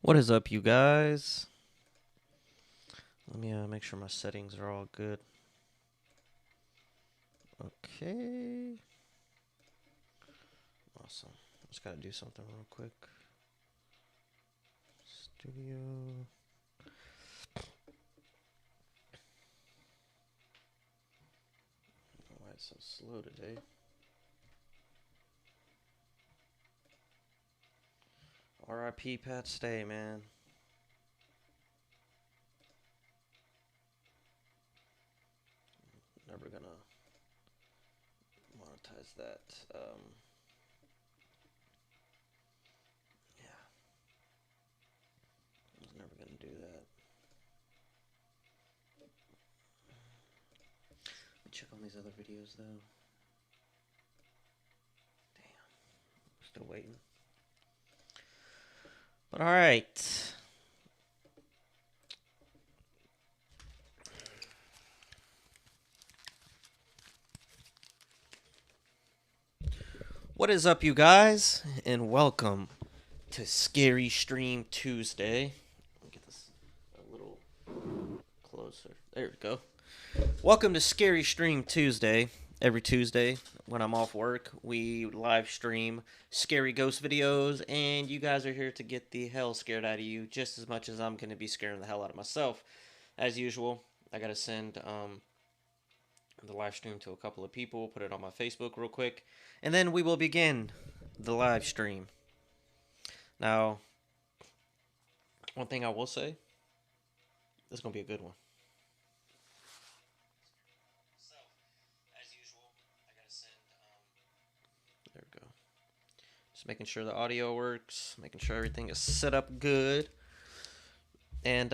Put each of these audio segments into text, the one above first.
What is up, you guys? Let me make sure my settings are all good. Okay. Awesome. Just gotta do something real quick. Studio. Why it's so slow today? R.I.P. Pat Stay, man. Never gonna monetize that. Yeah, I was never gonna do that. Let me check on these other videos though. Damn, still waiting. But all right. What is up, you guys, and welcome to Scary Stream Tuesday. Let me get this a little closer. There we go. Welcome to Scary Stream Tuesday. Every Tuesday, when I'm off work, we live stream scary ghost videos, and you guys are here to get the hell scared out of you just as much as I'm going to be scaring the hell out of myself. As usual, I got to send the live stream to a couple of people, put it on my Facebook real quick, and then we will begin the live stream. Now, one thing I will say, this is going to be a good one. So, as usual, I got to send, there we go. Just making sure the audio works, making sure everything is set up good. And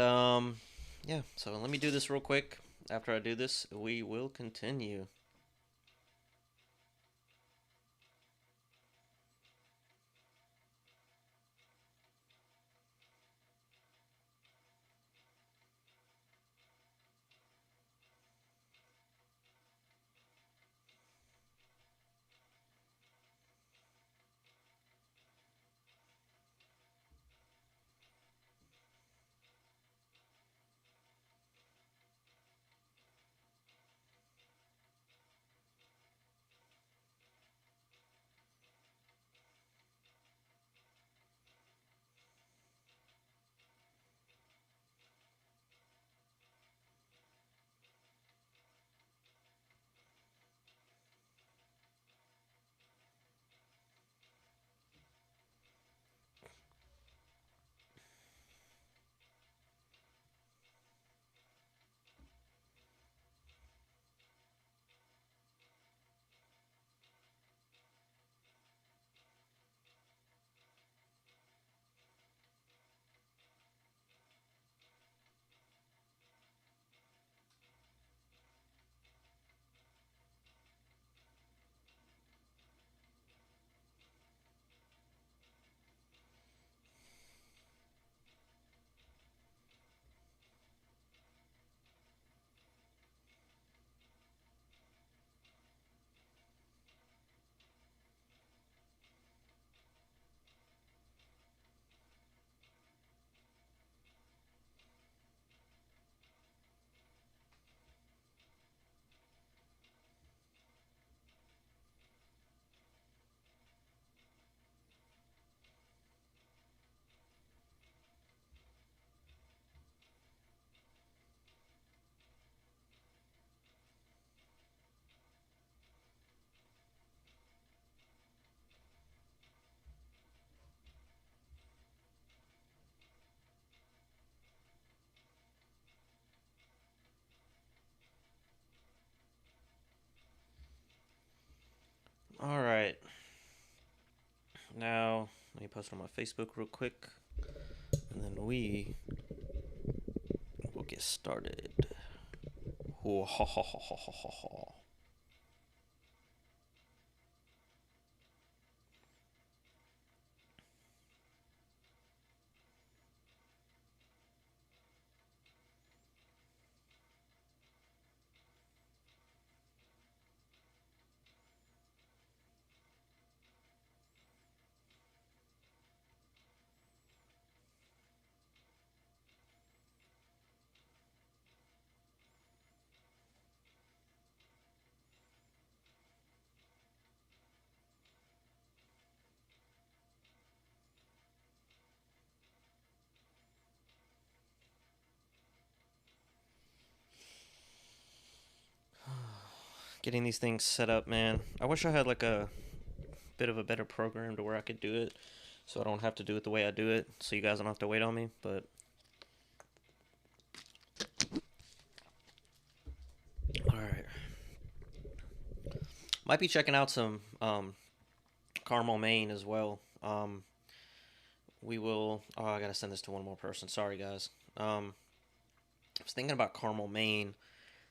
yeah, so let me do this real quick. After I do this, we will continue. All right. Now, let me post it on my Facebook real quick. And then we will get started. Ho, ho, ho, ho, ho, ho, ho. getting these things set up, man. I wish I had like a bit of a better program to where I could do it, so I don't have to do it the way I do it, so you guys don't have to wait on me. But all right, might be checking out some Carmel, Maine as well. We will. Oh, I gotta send this to one more person. Sorry, guys. I was thinking about Carmel, Maine,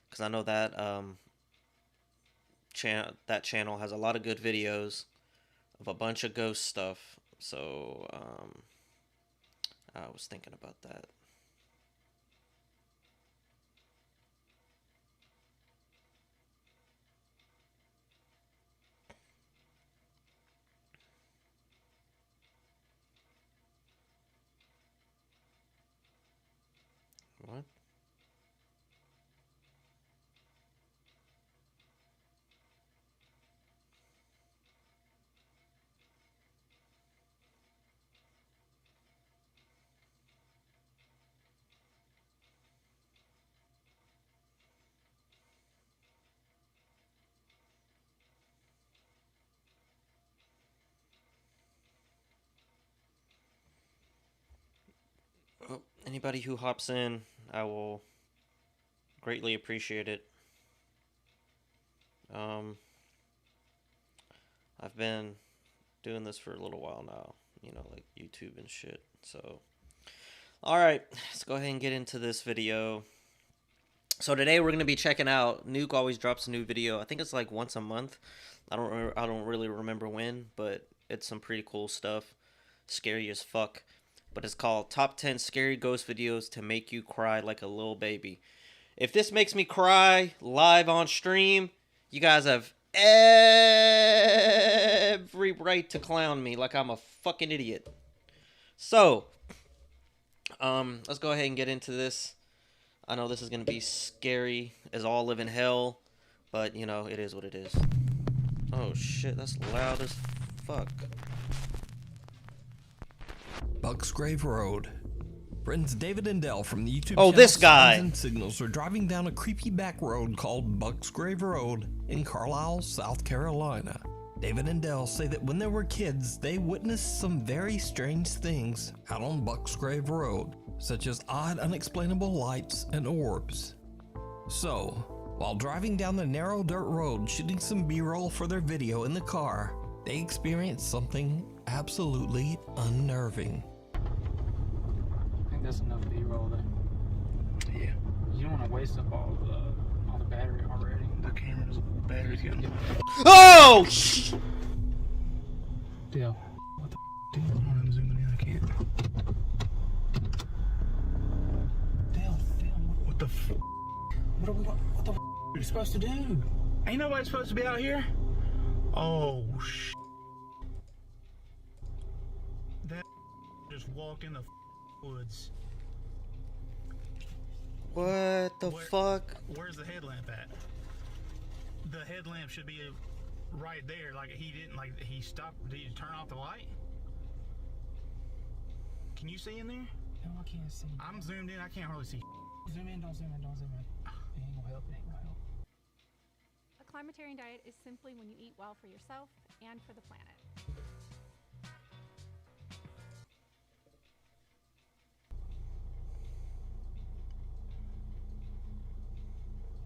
because I know that that channel has a lot of good videos of a bunch of ghost stuff. So I was thinking about that. What? Well, anybody who hops in, I will greatly appreciate it. I've been doing this for a little while now, you know, like YouTube and shit. So, all right, let's go ahead and get into this video. So today we're gonna be checking out. Nuke always drops a new video. I think it's like once a month. I don't really remember when, but it's some pretty cool stuff. Scary as fuck. But it's called Top 10 Scary Ghost Videos to Make You Cry Like a Little Baby. If this makes me cry live on stream, you guys have every right to clown me like I'm a fucking idiot. So, let's go ahead and get into this. I know this is going to be scary as all live in hell, but, you know, it is what it is. Oh, shit, that's loud as fuck. Bucksgrave Road. Friends David and Dell from the YouTube channel this guy. Signs and Signals are driving down a creepy back road called Bucksgrave Road in Carlisle, South Carolina. David and Dell say that when they were kids, they witnessed some very strange things out on Bucksgrave Road, such as odd, unexplainable lights and orbs. So, while driving down the narrow dirt road shooting some B-roll for their video in the car, they experienced something absolutely unnerving. I think that's enough B-roll there. Yeah. You don't want to waste up all the battery already. The camera's battery's getting. Oh shh! Deal. What the deal? I'm zooming in. I can't. Deal. What the What are we? What the are you supposed to do? Ain't nobody supposed to be out here. Oh sh. That just walked in the woods. What the fuck? Where's the headlamp at? The headlamp should be right there. Like he didn't. Like he stopped. Did you turn off the light? Can you see in there? No, I can't see. I'm zoomed in. I can't hardly see. Zoom in. Don't zoom in. It ain't gonna help. A climatarian diet is simply when you eat well for yourself and for the planet.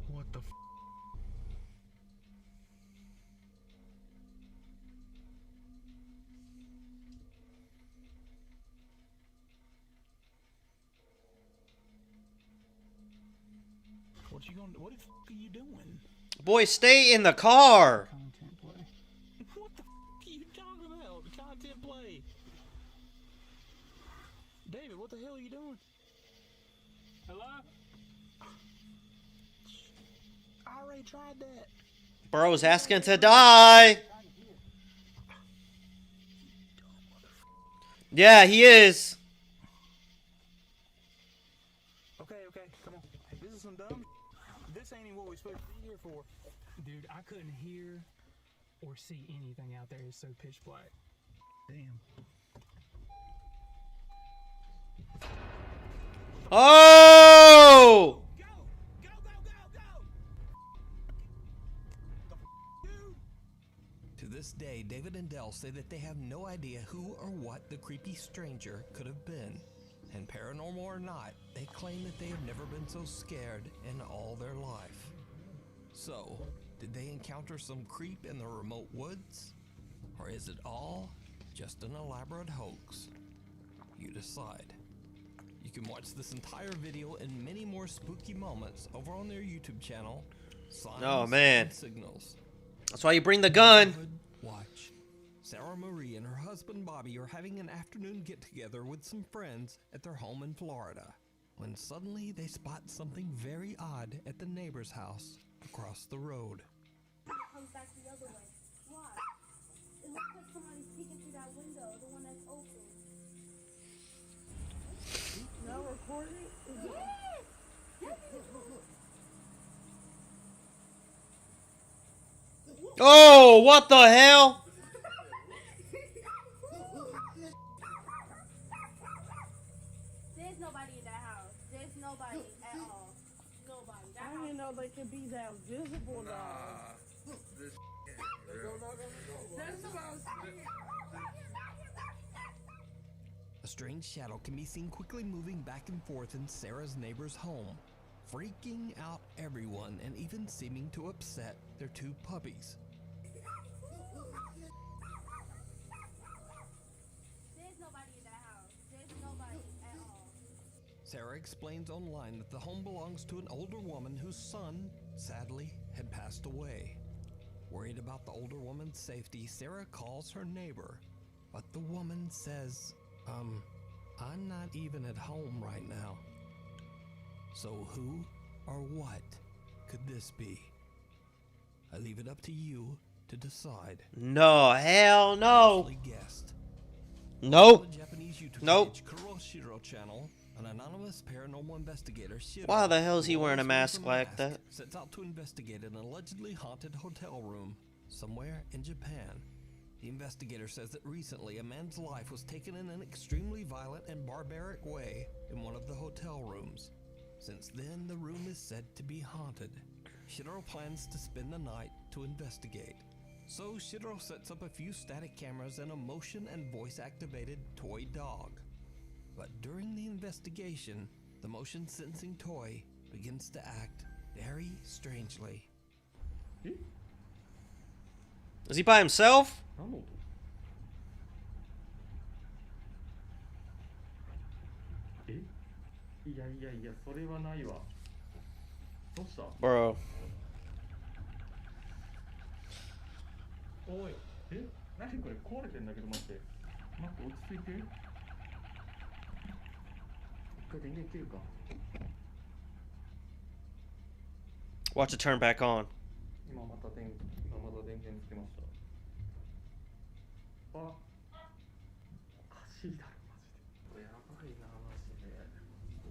What the What the are you doing? Boy, stay in the car. Content play. What the are you talking about? Content play. David, what the hell are you doing? Hello? I already tried that. Bro's asking to die. Yeah, he is. Okay, come on. This is some dumb. This ain't even what we're supposed to be here for. Dude, I couldn't hear or see anything out there. It's so pitch black. Damn. Oh! and Dell say that they have no idea who or what the creepy stranger could have been. And paranormal or not, they claim that they have never been so scared in all their life. So, did they encounter some creep in the remote woods? Or is it all just an elaborate hoax? You decide. You can watch this entire video and many more spooky moments over on their YouTube channel, Signs Oh, man. and Signals. That's why you bring the gun. Neighborhood Watch. Sarah Marie and her husband Bobby are having an afternoon get-together with some friends at their home in Florida, when suddenly they spot something very odd at the neighbor's house across the road. Comes back the other way. Why? It looks like somebody's peeking through that window, the one that's open. Now recording? Oh, what the hell? There's nobody in that house. There's nobody at all. Nobody. That I house. didn't know they could be that visible now. That's what I was saying. A strange shadow can be seen quickly moving back and forth in Sarah's neighbor's home, freaking out everyone and even seeming to upset their two puppies. There's nobody in that house. There's nobody at all. Sarah explains online that the home belongs to an older woman whose son, sadly, had passed away. Worried about the older woman's safety, Sarah calls her neighbor, but the woman says, I'm not even at home right now. So who or what could this be? I leave it up to you to decide. No, hell no. Actually guessed. Nope. On the Japanese YouTube Nope. page Kuroshiro channel, an anonymous paranormal investigator, Shiro, Why the hell is he who wearing a always wears mask like that? sets out to investigate an allegedly haunted hotel room somewhere in Japan. The investigator says that recently a man's life was taken in an extremely violent and barbaric way in one of the hotel rooms. Since then, the room is said to be haunted. Shiro plans to spend the night to investigate. So Shiro sets up a few static cameras and a motion and voice-activated toy dog. But during the investigation, the motion-sensing toy begins to act very strangely. Is he by himself? 何の音えいやいやいやそれはないわどうした Bro. おいえ何これ壊れてんだけど待って待って落ち着いて一回電源切るか Watch it turn back on. 今また電源つけましたあおかしいだろマジでこれやばいなマジで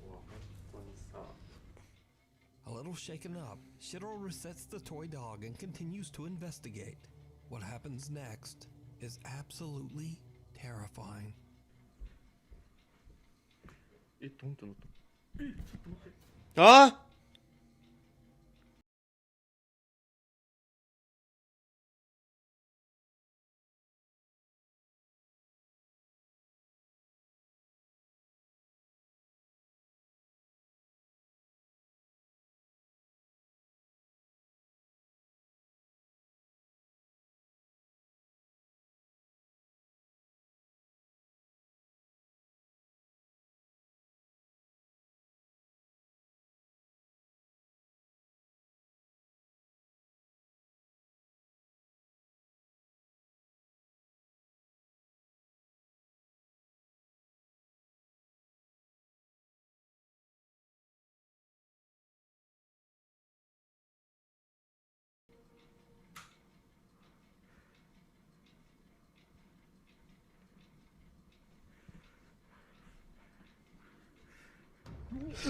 うわ本当にさ A little shaken up, Shiro resets the toy dog and continues to investigate. What happens next is absolutely terrifying. えどんとなったえちょっと待って Huh?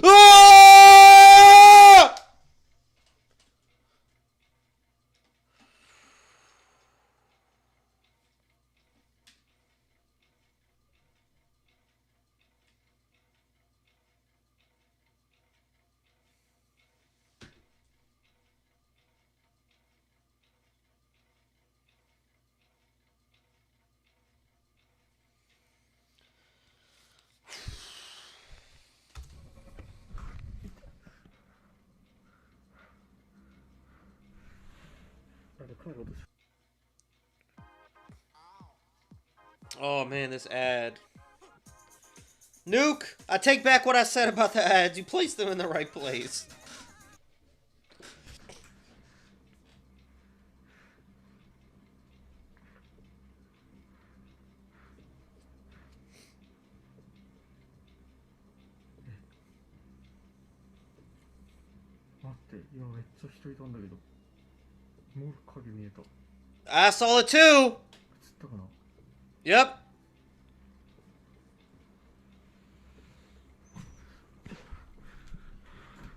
Ah! 帰ろうとし Oh man, this ad. Nuke, I take back what I said about the ads. You placed them in the right place. I saw it too. Yep.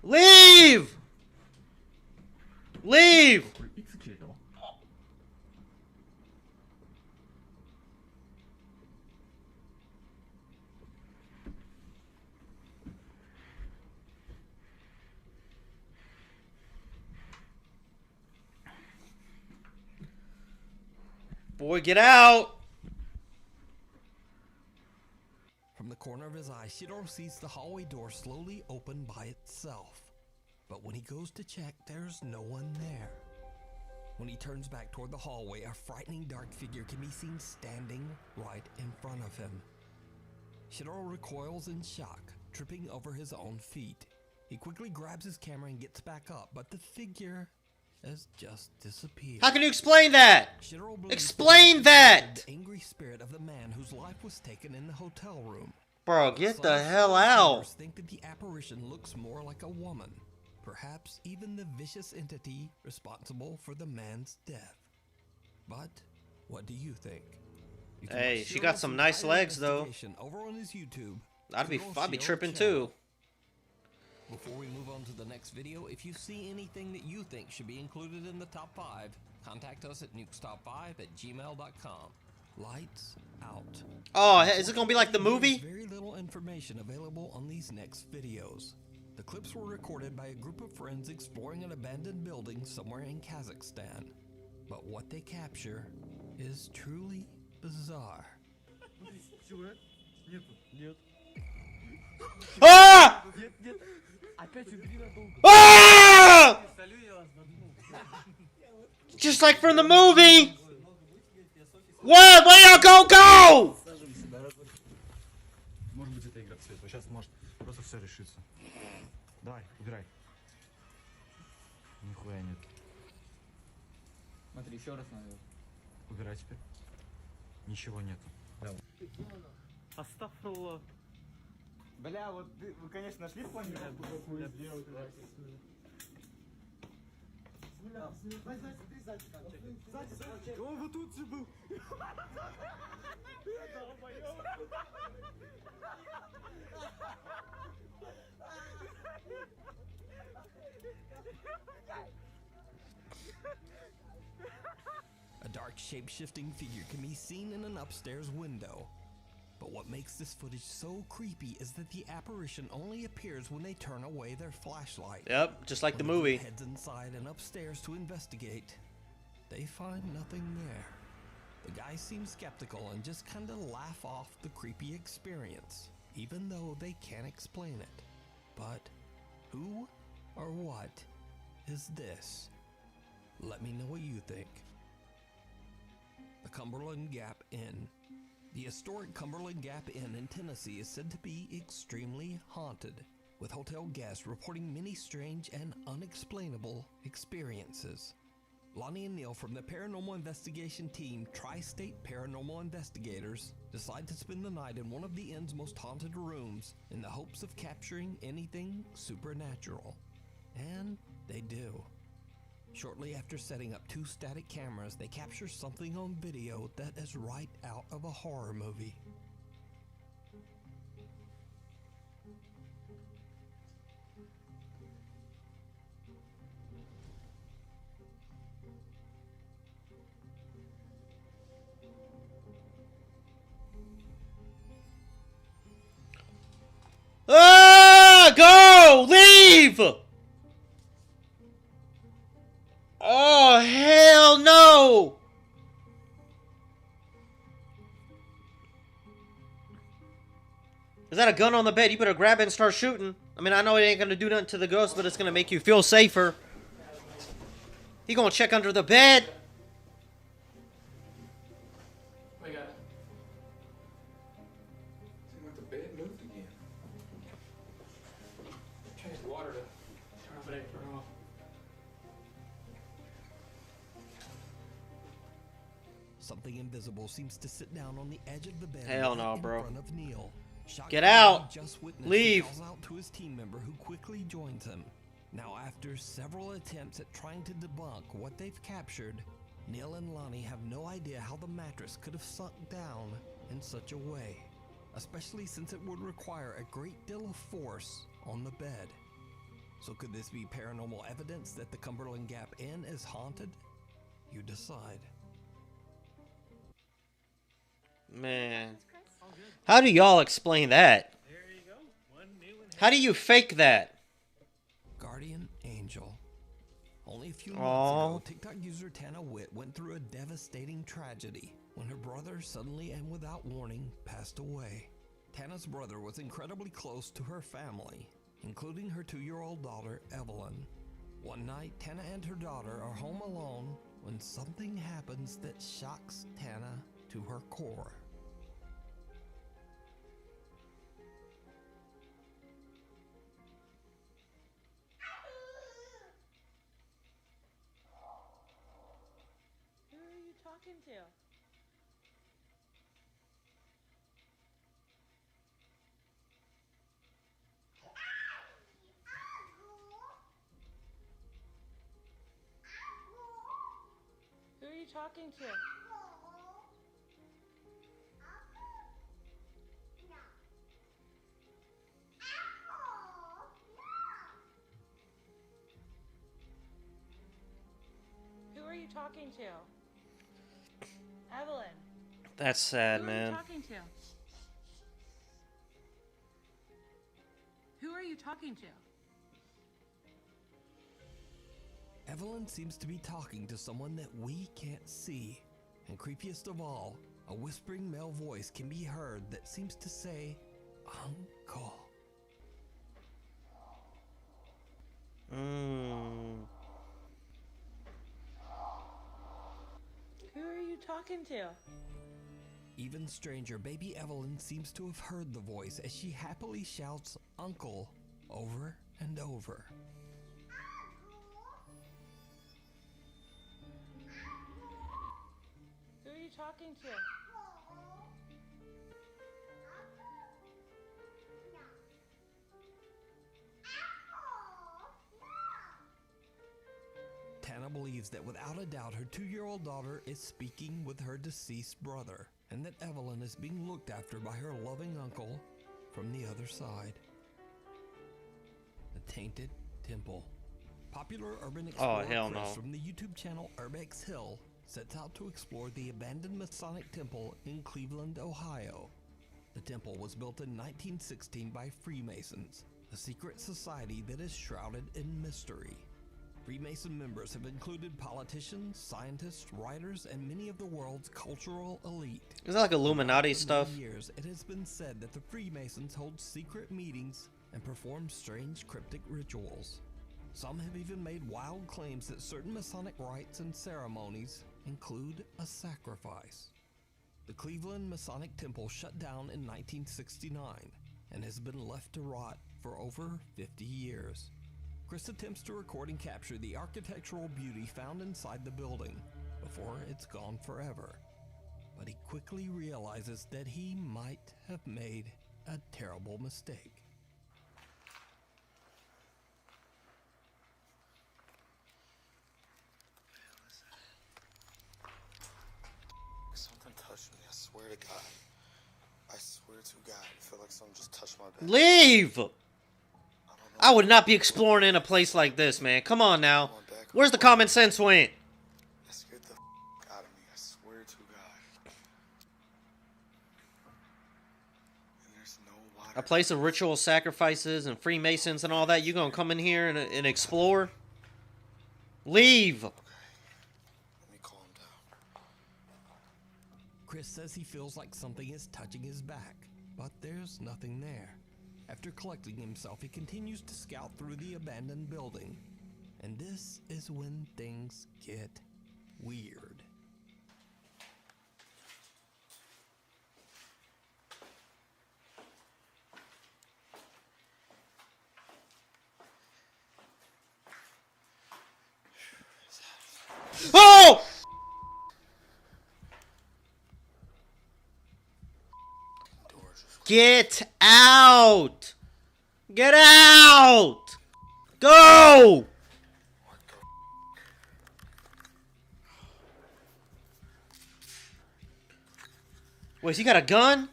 Leave! Leave! これいつ消えた？ Boy, get out! From the corner of his eye, Shidoro sees the hallway door slowly open by itself. But when he goes to check, there's no one there. When he turns back toward the hallway, a frightening dark figure can be seen standing right in front of him. Shidoro recoils in shock, tripping over his own feet. He quickly grabs his camera and gets back up, but the figure has just disappeared. How can you explain that? Shidoro believes Explain that! the angry spirit of the man whose life was taken in the hotel room. Bro, get the Some hell out. observers think that the apparition looks more like a woman, perhaps even the vicious entity responsible for the man's death. But what do you think? You can Hey, watch she got Shiro's some nice entire legs, though. investigation over on his YouTube. I'd be Shiro tripping Channel. too. Before we move on to the next video, if you see anything that you think should be included in the top 5, contact us at nukestop5@gmail.com. Lights out. Oh, is it gonna be like the movie? There's very little information available on these next videos. The clips were recorded by a group of friends exploring an abandoned building somewhere in Kazakhstan. But what they capture is truly bizarre. Ah! Ah! Just like from the movie. What? Where y'all go? Может быть, это игра цвета. Сейчас может просто все решится. Давай, убирай. Нихуя нет. Смотри, еще раз надо. Убирай теперь. Ничего нет. Астафрулlah. Бля, вот вы, конечно, нашли планету? Он вот тут же был. A dark shape-shifting figure can be seen in an upstairs window. But what makes this footage so creepy is that the apparition only appears when they turn away their flashlight. Yep, just like the When movie. group heads inside and upstairs to investigate, they find nothing there. The guys seem skeptical and just kind of laugh off the creepy experience, even though they can't explain it. But who or what is this? Let me know what you think. The Cumberland Gap Inn. The historic Cumberland Gap Inn in Tennessee is said to be extremely haunted, with hotel guests reporting many strange and unexplainable experiences. Lonnie and Neil from the paranormal investigation team Tri-State Paranormal Investigators decide to spend the night in one of the inn's most haunted rooms in the hopes of capturing anything supernatural. And they do. Shortly after setting up 2 static cameras, they capture something on video that is right out of a horror movie. Ah! Go! Leave! Oh, hell no! Is that a gun on the bed? You better grab it and start shooting. I mean, I know it ain't gonna do nothing to the ghost, but it's gonna make you feel safer. He gonna check under the bed. bro. Something invisible seems to sit down on the edge of the bed Hell right no, in bro. front of Neil. Shocked Get by what out! he just witnessed, Leave! He calls out to his team member who quickly joins him. Now, after several attempts at trying to debunk what they've captured, Neil and Lonnie have no idea how the mattress could have sunk down in such a way, especially since it would require a great deal of force on the bed. So could this be paranormal evidence that the Cumberland Gap Inn is haunted? You decide. Man. How do y'all explain that? There you go. One new and How do you fake that? Guardian Angel. Only a few Aww. months ago, TikTok user Tana Witt went through a devastating tragedy when her brother suddenly and without warning passed away. Tana's brother was incredibly close to her family, including her 2-year-old daughter, Evelyn. One night, Tana and her daughter are home alone when something happens that shocks Tana to her core. Who are you talking to? Who are you talking to? Who are you talking to? Evelyn. That's sad, Who are you man. talking to? Who are you talking to? Evelyn seems to be talking to someone that we can't see. And creepiest of all, a whispering male voice can be heard that seems to say, Uncle. Who are you talking to? Even stranger, baby Evelyn seems to have heard the voice as she happily shouts Uncle over and over. Who are you talking to? Tana believes that without a doubt her 2-year-old daughter is speaking with her deceased brother, and that Evelyn is being looked after by her loving uncle from the other side. The Tainted Temple. Popular urban explorer hell Chris no. from the YouTube channel Urbex Hill sets out to explore the abandoned Masonic Temple in Cleveland, Ohio. The temple was built in 1916 by Freemasons, a secret society that is shrouded in mystery. Freemason members have included politicians, scientists, writers, and many of the world's cultural elite. Is that like Illuminati For stuff? many years, it has been said that the Freemasons hold secret meetings and perform strange cryptic rituals. Some have even made wild claims that certain Masonic rites and ceremonies include a sacrifice. The Cleveland Masonic Temple shut down in 1969 and has been left to rot for over 50 years. Chris attempts to record and capture the architectural beauty found inside the building before it's gone forever. But he quickly realizes that he might have made a terrible mistake. Something touched me, I swear to God. I swear to God, I feel like someone just touched my back. Leave! I would not be exploring in a place like this, man. Come on now. Where's the common sense went? That scared the out of me, I swear to God. And there's no water. A place of ritual sacrifices and Freemasons and all that. You gonna come in here and explore? Leave! Let me calm down. Chris says he feels like something is touching his back, but there's nothing there. After collecting himself, he continues to scout through the abandoned building. And this is when things get weird. Get out! Get out! Go! Wait, he got a gun?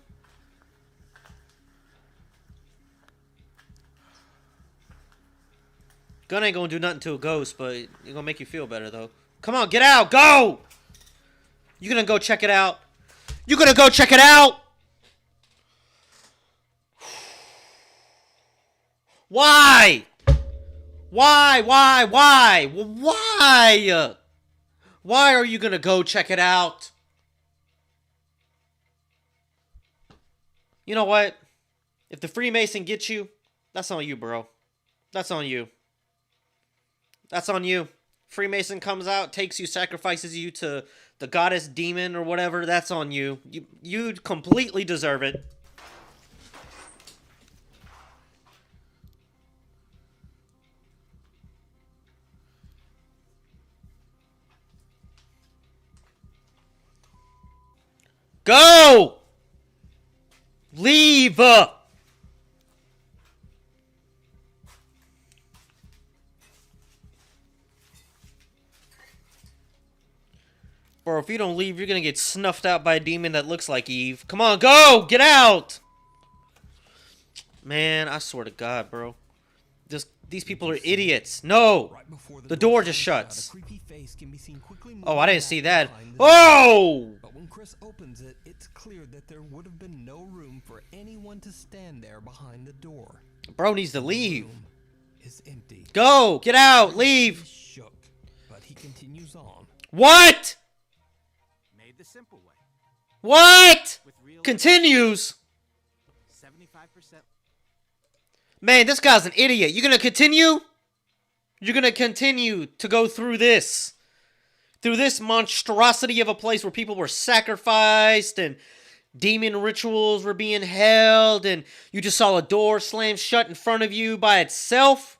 Gun ain't gonna do nothing to a ghost, but it's gonna make you feel better, though. Come on, get out! Go! You gonna go check it out? You gonna go check it out? Why? Why? Why are you gonna go check it out? You know what? If the Freemason gets you, that's on you, bro. That's on you. That's on you. Freemason comes out, takes you, sacrifices you to the goddess demon or whatever. That's on you. You completely deserve it. Go! Leave! Bro, if you don't leave, you're gonna get snuffed out by a demon that looks like Eve. Come on, go! Get out! Man, I swear to God, bro. These people are idiots. No! Right before The door just comes out, shuts. a creepy face can be seen quickly Oh, I moving didn't see back that. behind the Oh! door. But when Chris opens it, it's clear that there would have been no room for anyone to stand there behind the door. Bro needs to The leave. room is empty. Go! Get out! Leave! He's shook, but he continues on. What? Made the simple way. What? With real Continues. 75%. Man, this guy's an idiot. You gonna continue? You're gonna continue to go through this. Through this monstrosity of a place where people were sacrificed and demon rituals were being held and you just saw a door slam shut in front of you by itself?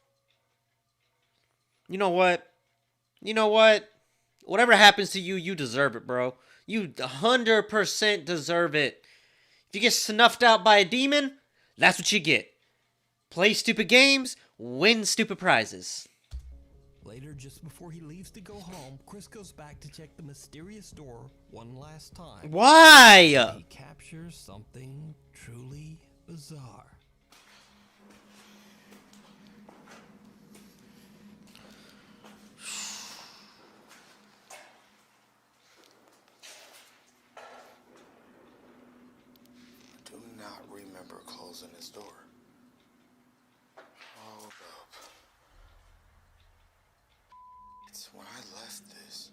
You know what? You know what? Whatever happens to you, you deserve it, bro. You 100% deserve it. If you get snuffed out by a demon, that's what you get. Play stupid games, win stupid prizes. Later, just before he leaves to go home, Chris goes back to check the mysterious door one last time. Why? He captures something truly bizarre. Do not remember closing this door. Hold up. It's when I left this.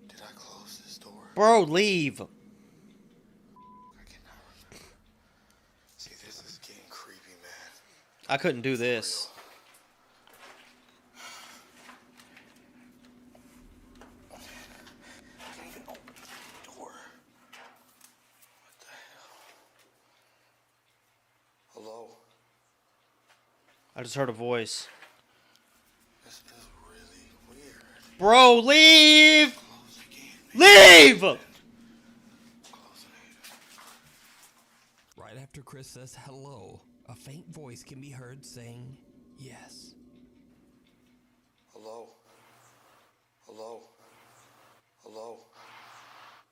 Did I close this door? Bro, leave. I cannot remember. See, this is getting creepy, man. I couldn't do this. I can't even open the door. What the hell? Hello? I just heard a voice. This is really weird. Bro, leave! Close again. Leave! Close it. Right after Chris says hello, a faint voice can be heard saying yes. Hello? Hello? Hello?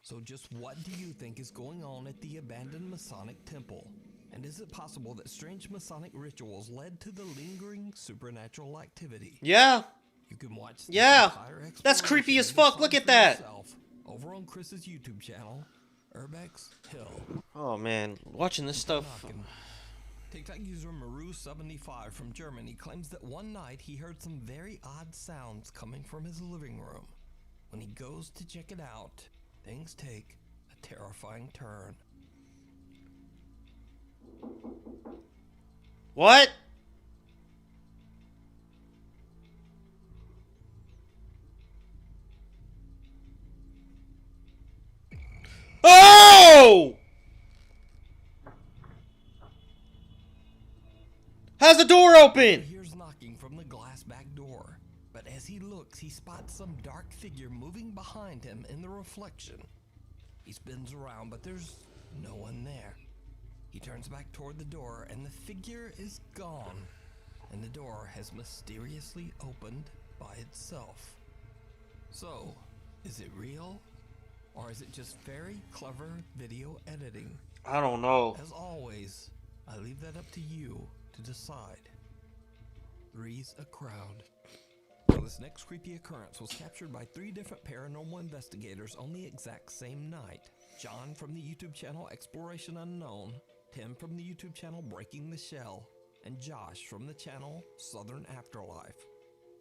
So just what do you think is going on at the abandoned Masonic temple? And is it possible that strange Masonic rituals led to the lingering supernatural activity? Yeah. You can watch this Yeah. entire That's creepy as exploration fuck. Look at for that. yourself over on Chris's YouTube channel, Urbex Hill. Oh, man. Watching this stuff. Knocking. TikTok user Maru75 from Germany claims that one night he heard some very odd sounds coming from his living room. When he goes to check it out, things take a terrifying turn. What? Oh! How's the door He open? hears knocking from the glass back door, but as he looks, he spots some dark figure moving behind him in the reflection. He spins around, but there's no one there. He turns back toward the door and the figure is gone, and the door has mysteriously opened by itself. So, is it real? Or is it just very clever video editing? I don't know. As always, I leave that up to you to decide. Three's a crowd. Now, this next creepy occurrence was captured by 3 different paranormal investigators on the exact same night. John from the YouTube channel Exploration Unknown, Tim from the YouTube channel Breaking the Shell, and Josh from the channel Southern Afterlife.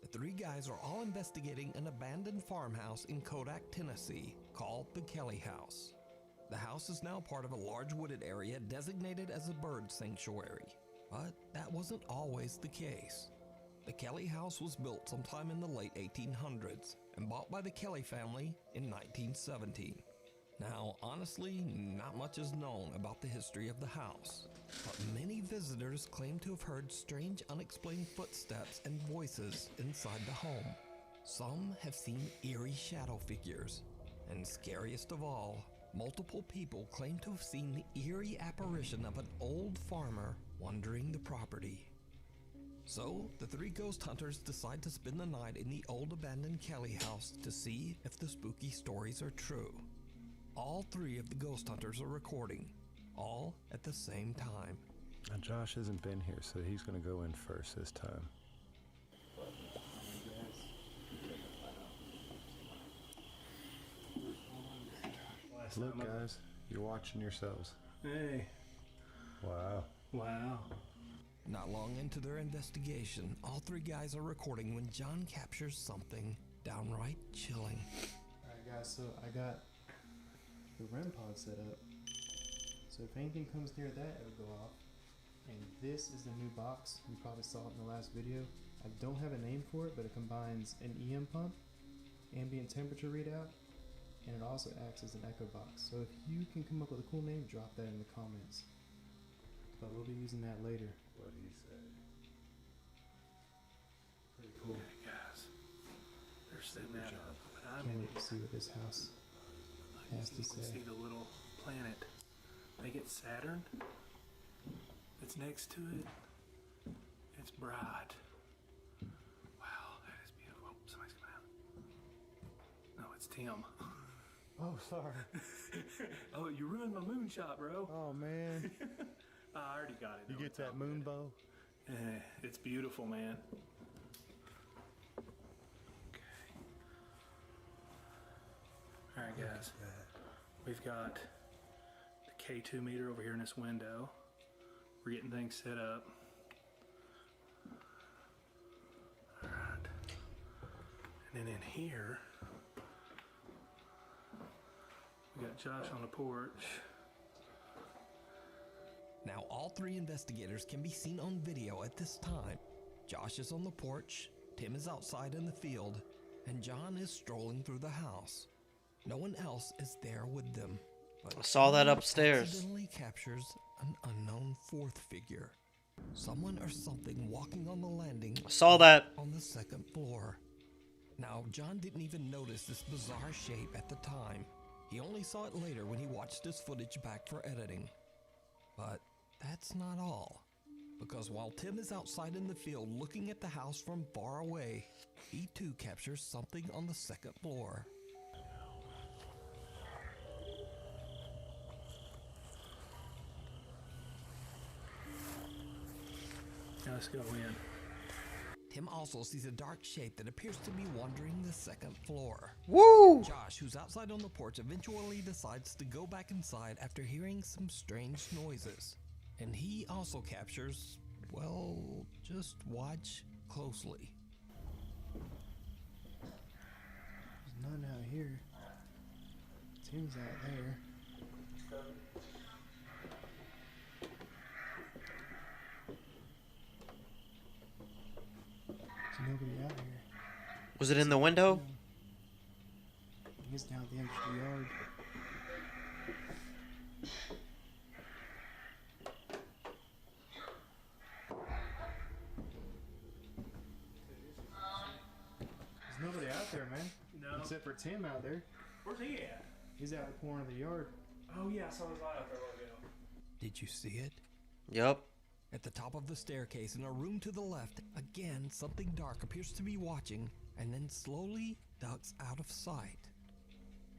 The 3 guys are all investigating an abandoned farmhouse in Kodak, Tennessee, called the Kelly House. The house is now part of a large wooded area designated as a bird sanctuary, but that wasn't always the case. The Kelly House was built sometime in the late 1800s and bought by the Kelly family in 1917. Now, honestly, not much is known about the history of the house, but many visitors claim to have heard strange unexplained footsteps and voices inside the home. Some have seen eerie shadow figures, and scariest of all, multiple people claim to have seen the eerie apparition of an old farmer wandering the property. So, the 3 ghost hunters decide to spend the night in the old abandoned Kelly house to see if the spooky stories are true. All 3 of the ghost hunters are recording, all at the same time. Now Josh hasn't been here, so he's going to go in first this time. Look, guys, you're watching yourselves. Hey. Wow. Wow. Not long into their investigation, all 3 guys are recording when John captures something downright chilling. Alright guys, so I got the REM pod set up. So if anything comes near that, it'll go off. And this is the new box. You probably saw it in the last video. I don't have a name for it, but it combines an EM pump, ambient temperature readout, and it also acts as an echo box. So if you can come up with a cool name, drop that in the comments. But we'll be using that later. What he said. Pretty cool. Okay, guys. They're setting that up. But Can't wait to see what this house has to you can say. see the little planet. They get Saturn. It's next to it. It's bright. Wow, that is beautiful. Oh, somebody's coming out. No, it's Tim. Oh, sorry. Oh, you ruined my moonshot, bro. Oh, man. I already got it. You get that moon bow? Yeah, it's beautiful, man. Alright, guys. We've got the K2 meter over here in this window. We're getting things set up. Alright. And then in here, we got Josh on the porch. Now, all 3 investigators can be seen on video at this time. Josh is on the porch, Tim is outside in the field, and John is strolling through the house. No one else is there with them. But I saw that John upstairs. accidentally captures an unknown 4th figure. Someone or something walking on the landing. I saw that. On the 2nd floor. Now, John didn't even notice this bizarre shape at the time. He only saw it later when he watched his footage back for editing. But that's not all. Because while Tim is outside in the field looking at the house from far away, he too captures something on the 2nd floor. Now let's go in. Tim also sees a dark shape that appears to be wandering the 2nd floor. Woo! Josh, who's outside on the porch, eventually decides to go back inside after hearing some strange noises. And he also captures, well, just watch closely. There's none out here. Tim's out there. There's nobody out here. Was it in the window? He's down at the end of the yard. There's nobody out there, man. No. Except for Tim out there. Where's he at? He's out in the corner of the yard. Oh yeah, I saw his light out there a while ago. Did you see it? Yup. At the top of the staircase in a room to the left, again something dark appears to be watching and then slowly ducks out of sight.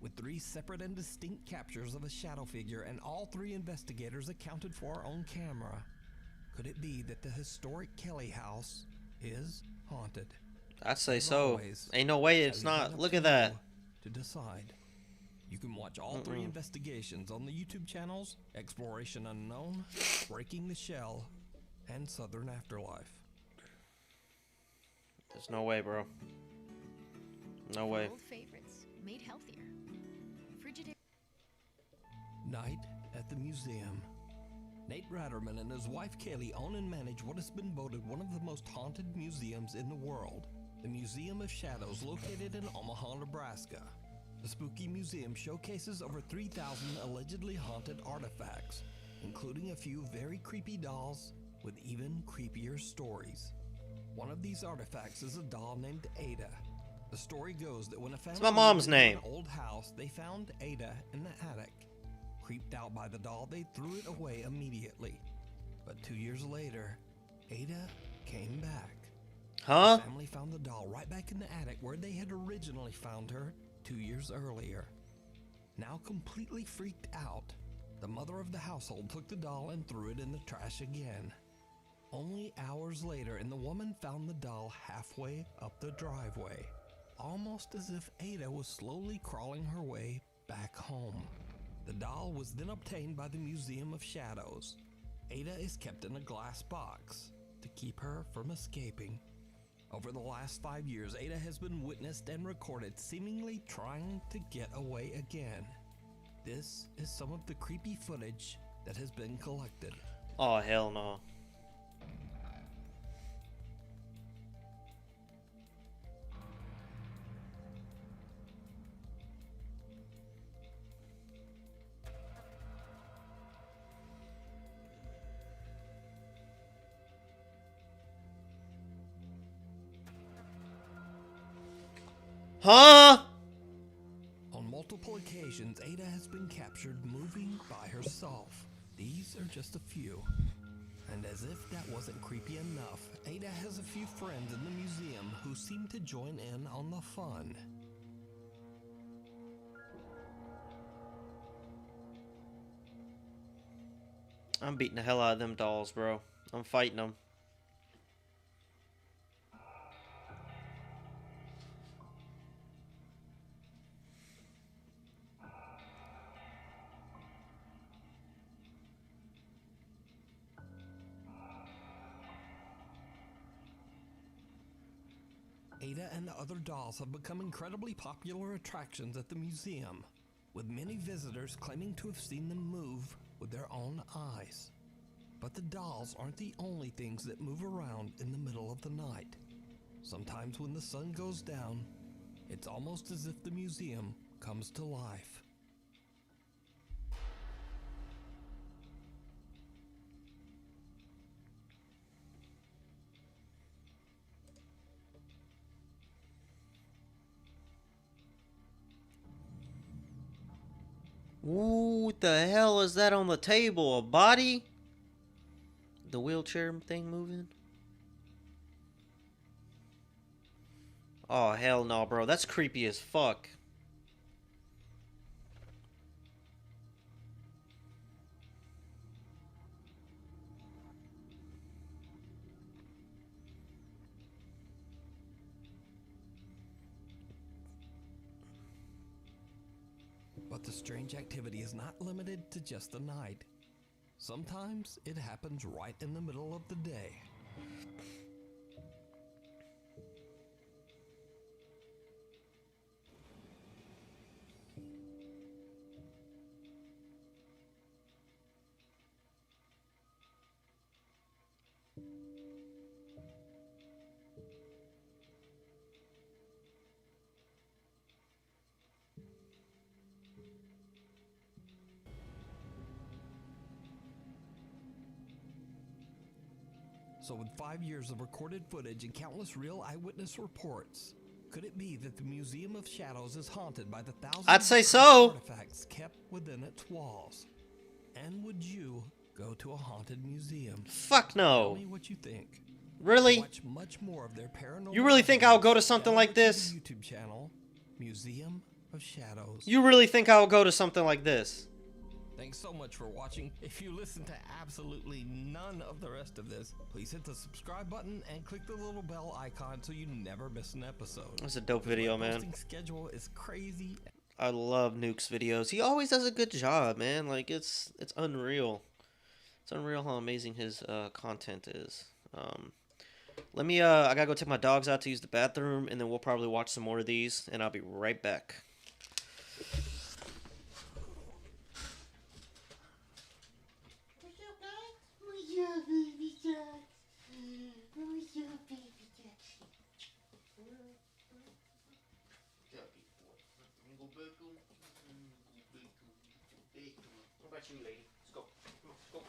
With 3 separate and distinct captures of a shadow figure and all 3 investigators accounted for on camera, could it be that the historic Kelly house is haunted? I'd say As so. always, Ain't no way I it's leave it not. up Look to at that. you to decide. You can watch all 3 investigations on the YouTube channels Exploration Unknown, Breaking the Shell, and Southern Afterlife. There's no way, bro. No way. Old favorites made healthier. Frigidaire. Night at the museum. Nate Ratterman and his wife Kaylee own and manage what has been voted one of the most haunted museums in the world, the Museum of Shadows, located in Omaha, Nebraska. The spooky museum showcases over 3,000 allegedly haunted artifacts, including a few very creepy dolls with even creepier stories. One of these artifacts is a doll named Ada. The story goes that when a family my mom's moved into name. an old house, they found Ada in the attic. Creeped out by the doll, they threw it away immediately. But 2 years later, Ada came back. Huh? The family found the doll right back in the attic where they had originally found her 2 years earlier. Now completely freaked out, the mother of the household took the doll and threw it in the trash again. Only hours later, and the woman found the doll halfway up the driveway, almost as if Ada was slowly crawling her way back home. The doll was then obtained by the Museum of Shadows. Ada is kept in a glass box to keep her from escaping. Over the last 5 years, Ada has been witnessed and recorded seemingly trying to get away again. This is some of the creepy footage that has been collected. Oh, hell no. Huh? On multiple occasions, Ada has been captured moving by herself. These are just a few. And as if that wasn't creepy enough, Ada has a few friends in the museum who seem to join in on the fun. I'm beating the hell out of them dolls, bro. I'm fighting them. Ada and the other dolls have become incredibly popular attractions at the museum, with many visitors claiming to have seen them move with their own eyes. But the dolls aren't the only things that move around in the middle of the night. Sometimes when the sun goes down, it's almost as if the museum comes to life. Ooh, what the hell is that on the table? A body? The wheelchair thing moving? Oh, hell no, bro. That's creepy as fuck. But the strange activity is not limited to just the night. Sometimes it happens right in the middle of the day. So with 5 years of recorded footage and countless real eyewitness reports, could it be that the Museum of Shadows is haunted by the thousands I'd say of so. artifacts kept within its walls? And would you Go to a haunted museum. Fuck no. Tell me what you think. Really? Watch much more of their paranormal. You really think I'll go to evidence something down like over this? the YouTube channel, Museum of Shadows. You really think I'll go to something like this? Thanks so much for watching. If you listen to absolutely none of the rest of this, please hit the subscribe button and click the little bell icon so you never miss an episode. That's a dope video, My man. posting schedule is crazy. I love Nuke's videos. He always does a good job, man. Like it's unreal. It's unreal how amazing his content is. Let me I gotta go take my dogs out to use the bathroom, and then we'll probably watch some more of these, and I'll be right back. What's up, guys? What's up, baby duck? What's up, baby duck? What about you, lady? Let's go. Let's go.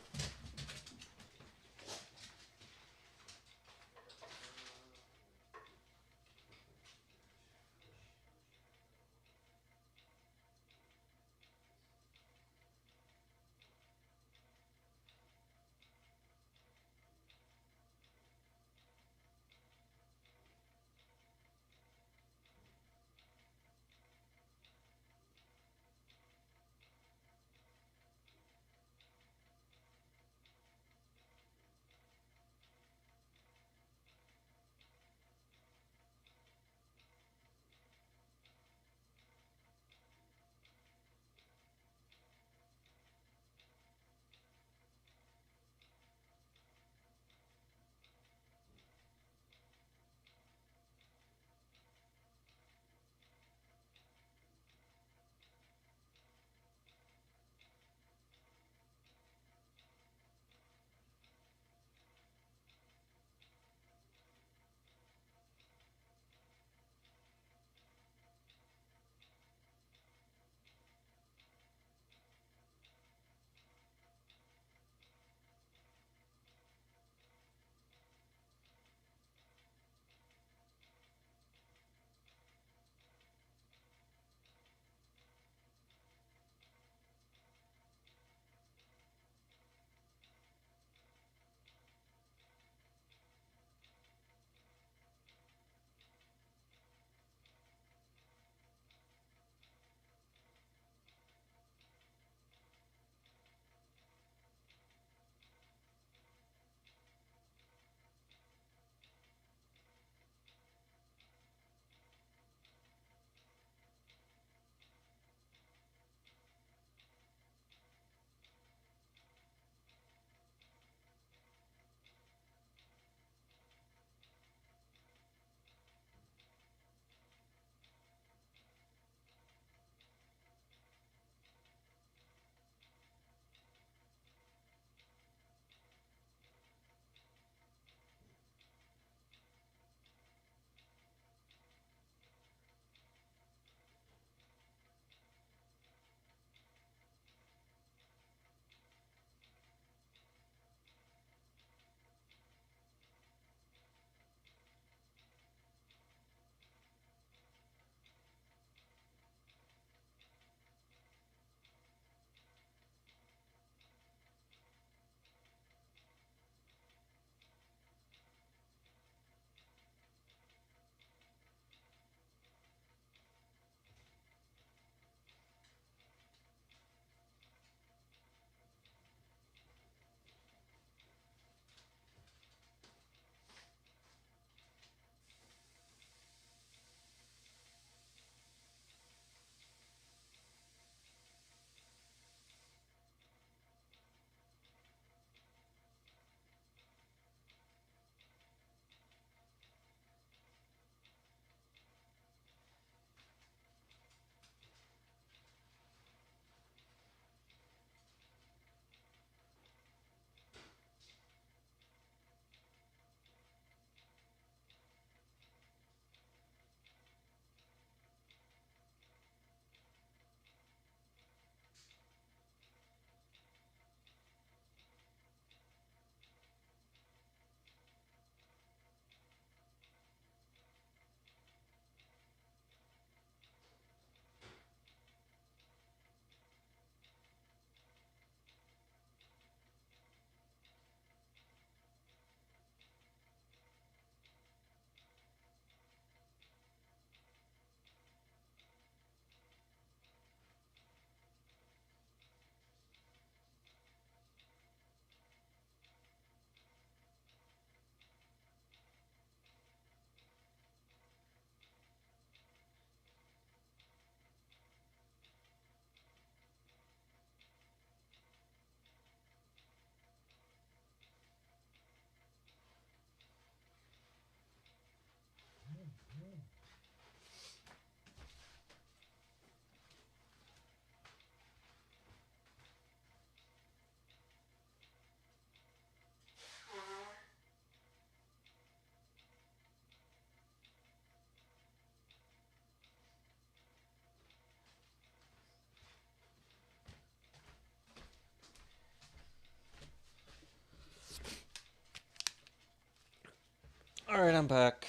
Alright, I'm back.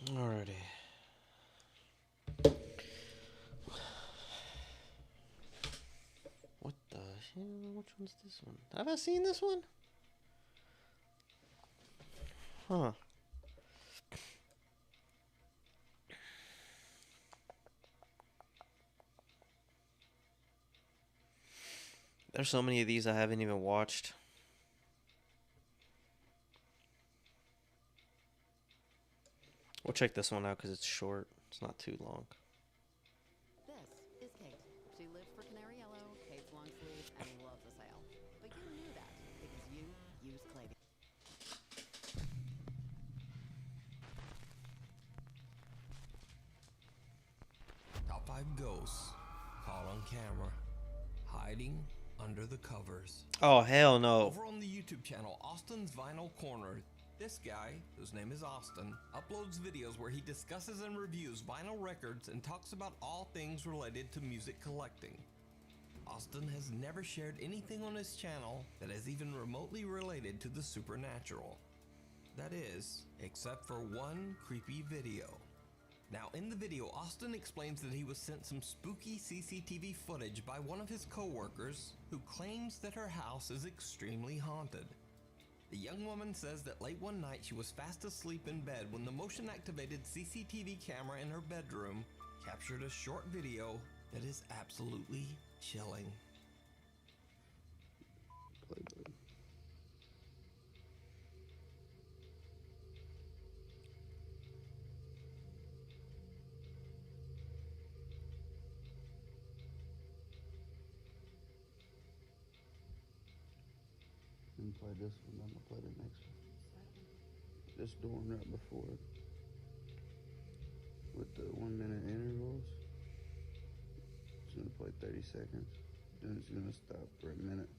Alrighty. What the hell? Which one's this one? Have I seen this one? Huh. There's so many of these I haven't even watched. We'll check this one out because it's short. It's not too long. This is Kate. She lives for Canary Yellow, Kate's long sleeve, and loves a sale. But you knew that because you use Clady. Top 5 ghosts caught on camera, hiding under the covers. Oh, hell no. Over on the YouTube channel, Austin's Vinyl Corner, this guy, whose name is Austin, uploads videos where he discusses and reviews vinyl records and talks about all things related to music collecting. Austin has never shared anything on his channel that is even remotely related to the supernatural. That is, except for one creepy video. Now, in the video, Austin explains that he was sent some spooky CCTV footage by one of his co-workers who claims that her house is extremely haunted. The young woman says that late one night she was fast asleep in bed when the motion-activated CCTV camera in her bedroom captured a short video that is absolutely chilling. Didn't play this one, I'm gonna play the next one. This dorm right before it. With the 1 minute intervals. It's gonna play 30 seconds. Then it's gonna stop for a minute.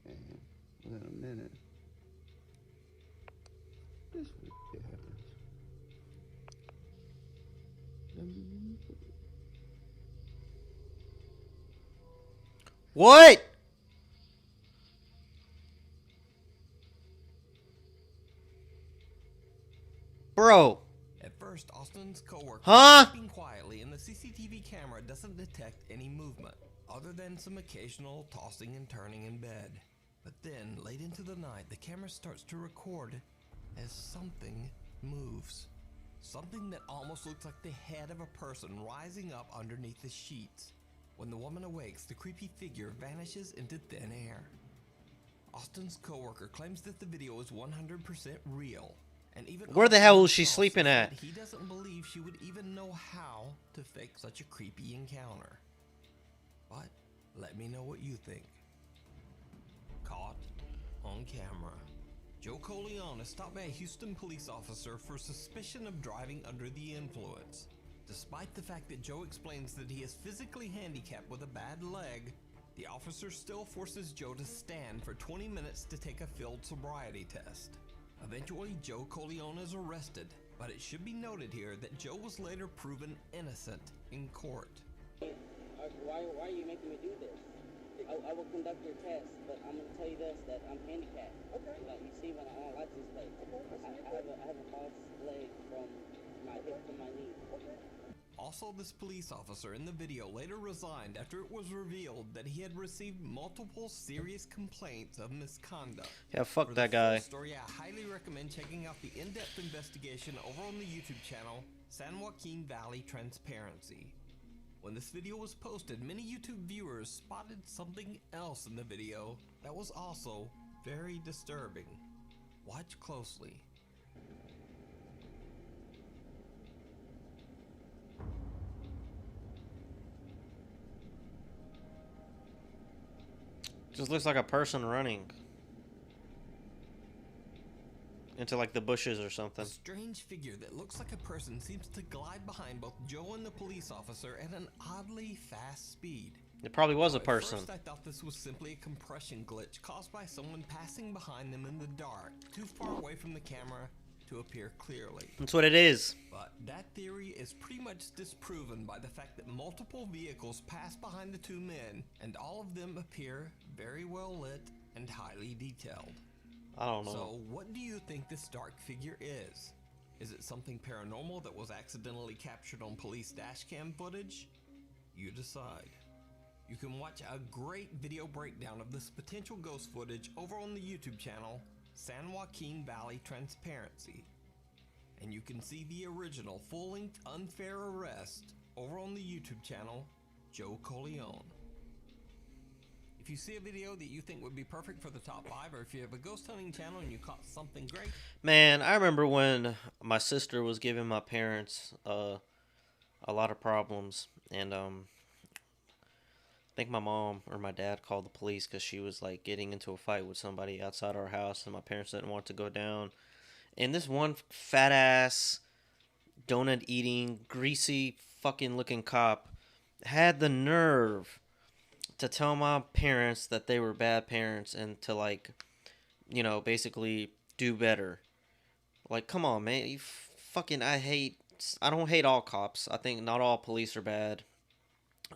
And within a minute, this what happens. What? Bro. At first, Austin's coworker Huh? is sleeping quietly and the CCTV camera doesn't detect any movement, other than some occasional tossing and turning in bed. But then, late into the night, the camera starts to record as something moves. Something that almost looks like the head of a person rising up underneath the sheets. When the woman awakes, the creepy figure vanishes into thin air. Austin's coworker claims that the video is 100% real. And even Where the hell was she himself sleeping says at? that he doesn't believe she would even know how to fake such a creepy encounter. But let me know what you think. Caught on camera. Joe Coleon is stopped by a Houston police officer for suspicion of driving under the influence. Despite the fact that Joe explains that he is physically handicapped with a bad leg, the officer still forces Joe to stand for 20 minutes to take a field sobriety test. Eventually, Joe Coleon is arrested, but it should be noted here that Joe was later proven innocent in court. Why are you making me do this? I will conduct your test, but I'm going to tell you this, that I'm handicapped. Okay. Like you see when I'm on a license plate. Okay. I have a false leg from my hip to my knee. Okay. Also, this police officer in the video later resigned after it was revealed that he had received multiple serious complaints of misconduct. Yeah, fuck For that the full guy. story, I highly recommend checking out the in-depth investigation over on the YouTube channel, San Joaquin Valley Transparency. When this video was posted, many YouTube viewers spotted something else in the video that was also very disturbing. Watch closely. Just looks like a person running. into like the bushes or something. A strange figure that looks like a person seems to glide behind both Joe and the police officer at an oddly fast speed. It probably was a At person. first I thought this was simply a compression glitch caused by someone passing behind them in the dark, too far away from the camera to appear clearly. That's what it is. But that theory is pretty much disproven by the fact that multiple vehicles pass behind the two men, and all of them appear very well lit and highly detailed. I don't know. So what do you think this dark figure is? Is it something paranormal that was accidentally captured on police dashcam footage? You decide. You can watch a great video breakdown of this potential ghost footage over on the YouTube channel, San Joaquin Valley Transparency. And you can see the original full-length Unfair Arrest over on the YouTube channel, Joe Coleone. If you see a video that you think would be perfect for the top 5, or if you have a ghost hunting channel and you caught something great. Man, I remember when my sister was giving my parents a lot of problems, and I think my mom or my dad called the police because she was like getting into a fight with somebody outside our house, and my parents didn't want to go down. And this one fat ass, donut eating, greasy fucking looking cop had the nerve to tell my parents that they were bad parents and to, like, you know, basically do better. Like, come on, man. You fucking, I don't hate all cops. I think not all police are bad.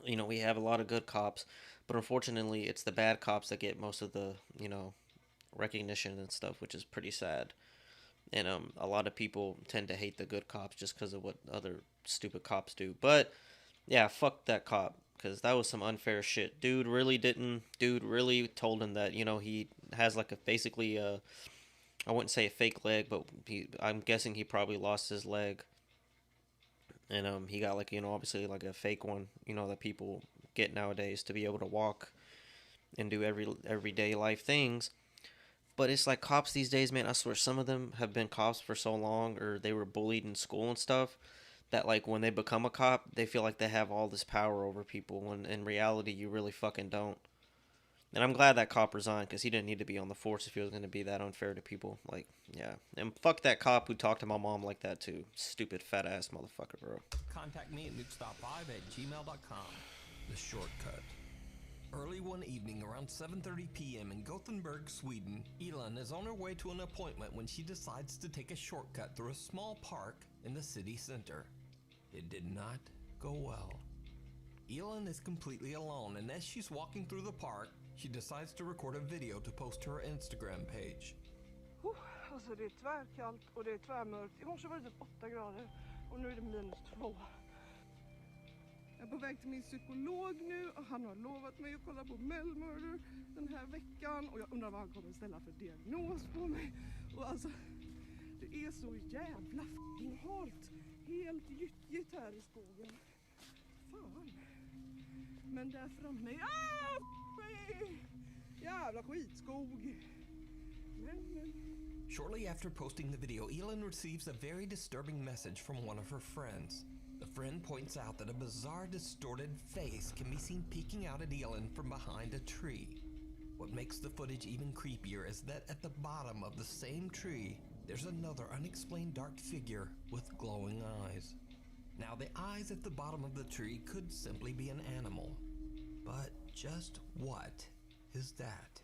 You know, we have a lot of good cops, but unfortunately it's the bad cops that get most of the, you know, recognition and stuff, which is pretty sad. And a lot of people tend to hate the good cops just because of what other stupid cops do. But yeah, fuck that cop, because that was some unfair shit. Dude really told him that, you know, he has like a basically I wouldn't say a fake leg, but I'm guessing he probably lost his leg. And he got, like, you know, obviously like a fake one, you know, that people get nowadays to be able to walk and do everyday life things. But it's like cops these days, man, I swear some of them have been cops for so long, or they were bullied in school and stuff, that like when they become a cop, they feel like they have all this power over people, when in reality you really fucking don't. And I'm glad that cop resigned, because he didn't need to be on the force if he was going to be that unfair to people. Like, yeah. And fuck that cop who talked to my mom like that, too. Stupid fat ass motherfucker, bro. Contact me at nukestop5@gmail.com. The shortcut. Early one evening around 7:30 p.m. in Gothenburg, Sweden, Elin is on her way to an appointment when she decides to take a shortcut through a small park in the city center. It did not go well. Elin is completely alone, and as she's walking through the park, she decides to record a video to post to her Instagram page. Alltså det är tvärkallt och det är tvärmörkt. I morse var det typ 8 grader och nu är det -2. Jag är på väg till min psykolog nu och han har lovat mig att kolla på Melmurder den här veckan och jag undrar vad han kommer ställa för diagnos på mig. Och alltså, det är så jävla f***ing halt. Helt gyttjigt här i skogen. Fan. Men där framme, jävla skitskog. Men. Shortly after posting the video, Elin receives a very disturbing message from one of her friends. The friend points out that a bizarre, distorted face can be seen peeking out at Elin from behind a tree. What makes the footage even creepier is that at the bottom of the same tree, there's another unexplained dark figure with glowing eyes. Now, the eyes at the bottom of the tree could simply be an animal. But just what is that?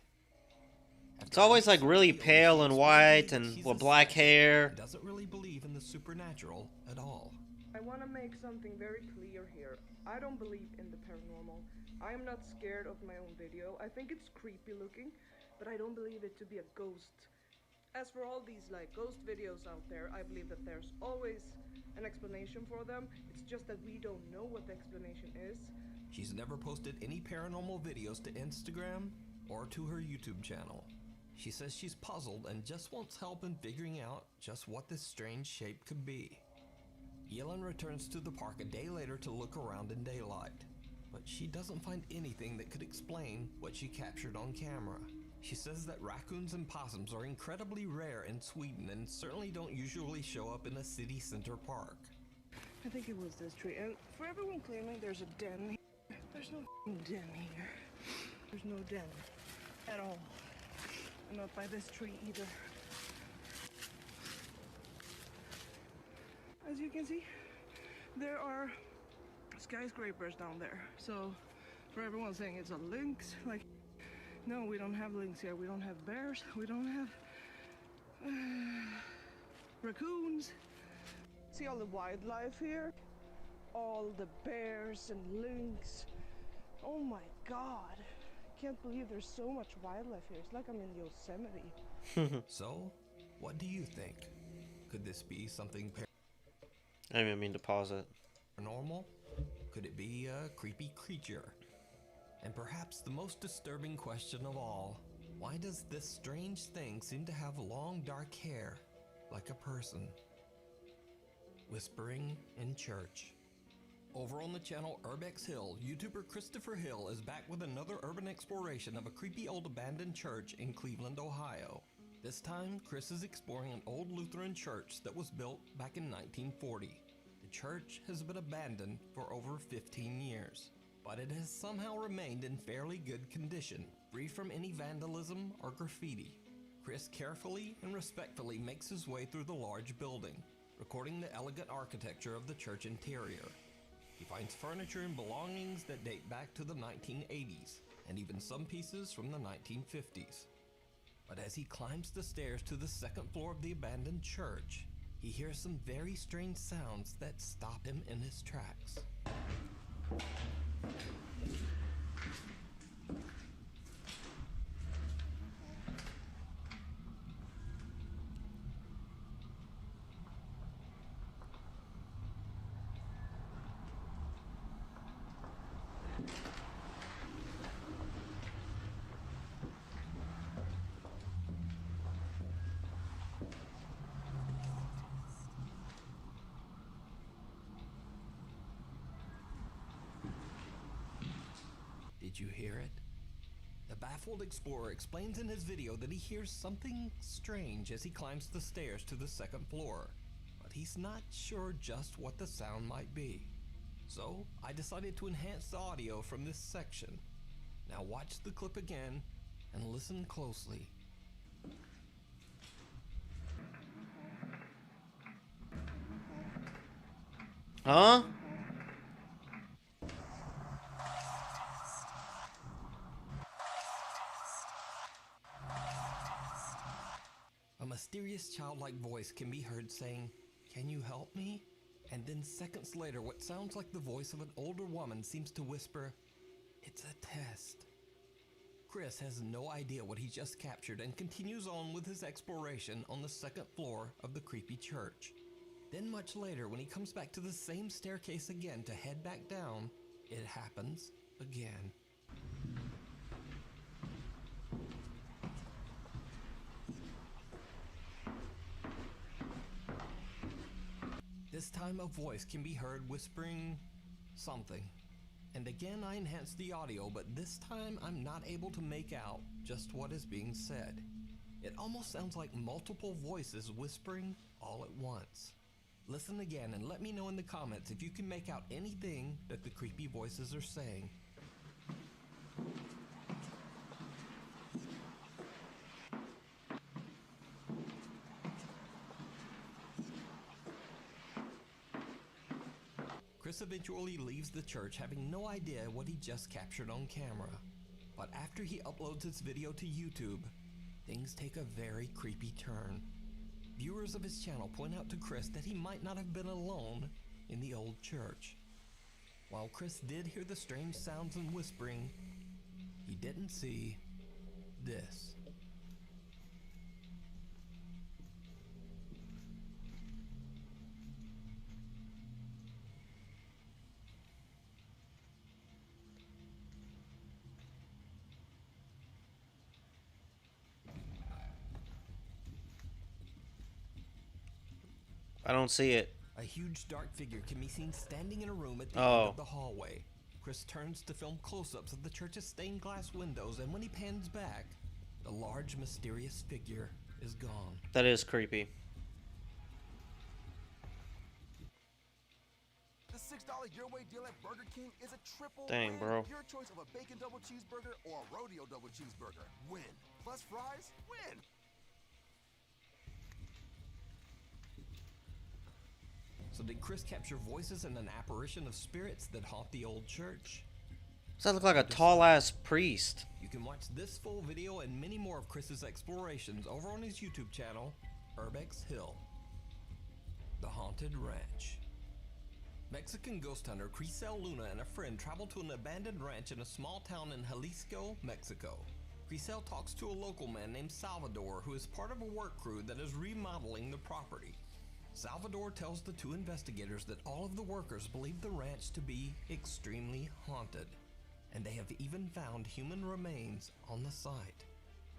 It's always like really pale and white and with black hair. Doesn't really believe in the supernatural at all. I want to make something very clear here. I don't believe in the paranormal. I am not scared of my own video. I think it's creepy looking, but I don't believe it to be a ghost. As for all these like ghost videos out there, I believe that there's always an explanation for them. It's just that we don't know what the explanation is. She's never posted any paranormal videos to Instagram or to her YouTube channel. She says she's puzzled and just wants help in figuring out just what this strange shape could be. Elin returns to the park a day later to look around in daylight, but she doesn't find anything that could explain what she captured on camera. She says that raccoons and possums are incredibly rare in Sweden and certainly don't usually show up in a city center park. I think it was this tree, and for everyone claiming there's a den here, there's no den here. There's no den at all. And not by this tree either. as you can see, there are skyscrapers down there. So for everyone saying it's a lynx, like, no, we don't have lynx here. We don't have bears. We don't have raccoons. See all the wildlife here? All the bears and lynx. Oh my God. Can't believe there's so much wildlife here. It's like I'm in Yosemite. So, what do you think? Could this be something I didn't mean to pause it. paranormal? Could it be a creepy creature? And perhaps the most disturbing question of all, why does this strange thing seem to have long dark hair, like a person? Whispering in church. Over on the channel Urbex Hill, YouTuber Christopher Hill is back with another urban exploration of a creepy old abandoned church in Cleveland, Ohio. This time, Chris is exploring an old Lutheran church that was built back in 1940. The church has been abandoned for over 15 years, but it has somehow remained in fairly good condition, free from any vandalism or graffiti. Chris carefully and respectfully makes his way through the large building, recording the elegant architecture of the church interior. He finds furniture and belongings that date back to the 1980s, and even some pieces from the 1950s. But as he climbs the stairs to the second floor of the abandoned church, he hears some very strange sounds that stop him in his tracks. Did you hear it? The baffled explorer explains in his video that he hears something strange as he climbs the stairs to the second floor, but he's not sure just what the sound might be. So I decided to enhance the audio from this section. Now watch the clip again and listen closely. Huh? A mysterious childlike voice can be heard saying, "Can you help me?" And then seconds later, what sounds like the voice of an older woman seems to whisper, "It's a test." Chris has no idea what he just captured and continues on with his exploration on the second floor of the creepy church. Then much later, when he comes back to the same staircase again to head back down, it happens again. This time a voice can be heard whispering something. And again I enhanced the audio, but this time I'm not able to make out just what is being said. It almost sounds like multiple voices whispering all at once. Listen again and let me know in the comments if you can make out anything that the creepy voices are saying. Chris eventually leaves the church having no idea what he just captured on camera. But after he uploads his video to YouTube, things take a very creepy turn. Viewers of his channel point out to Chris that he might not have been alone in the old church. While Chris did hear the strange sounds and whispering, he didn't see this. I don't see it. A huge dark figure can be seen standing in a room at the Oh. end of the hallway. Chris turns to film close-ups of the church's stained glass windows, and when he pans back, the large mysterious figure is gone. That is creepy. The $6 Your Way deal at Burger King is a triple Dang, win. bro. Your choice of a bacon double cheeseburger or a rodeo double cheeseburger. Win. Plus fries? Win. So did Chris capture voices and an apparition of spirits that haunt the old church? Does that look like a tall ass priest? You can watch this full video and many more of Chris's explorations over on his YouTube channel, Urbex Hill. The Haunted Ranch. Mexican ghost hunter Crisel Luna and a friend travel to an abandoned ranch in a small town in Jalisco, Mexico. Crisel talks to a local man named Salvador who is part of a work crew that is remodeling the property. Salvador tells the two investigators that all of the workers believe the ranch to be extremely haunted, and they have even found human remains on the site.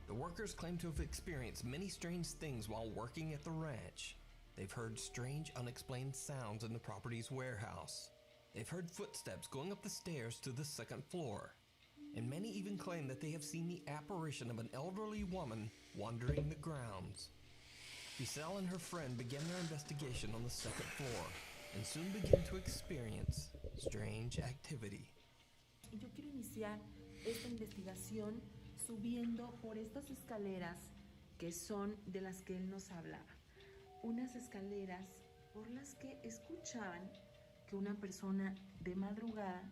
The workers claim to have experienced many strange things while working at the ranch. They've heard strange, unexplained sounds in the property's warehouse. They've heard footsteps going up the stairs to the second floor. And many even claim that they have seen the apparition of an elderly woman wandering the grounds. Crisel and her friend begin their investigation on the second floor and soon begin to experience strange activity. Yo quiero iniciar esta investigación subiendo por estas escaleras que son de las que él nos hablaba. Unas escaleras por las que escuchaban que una persona de madrugada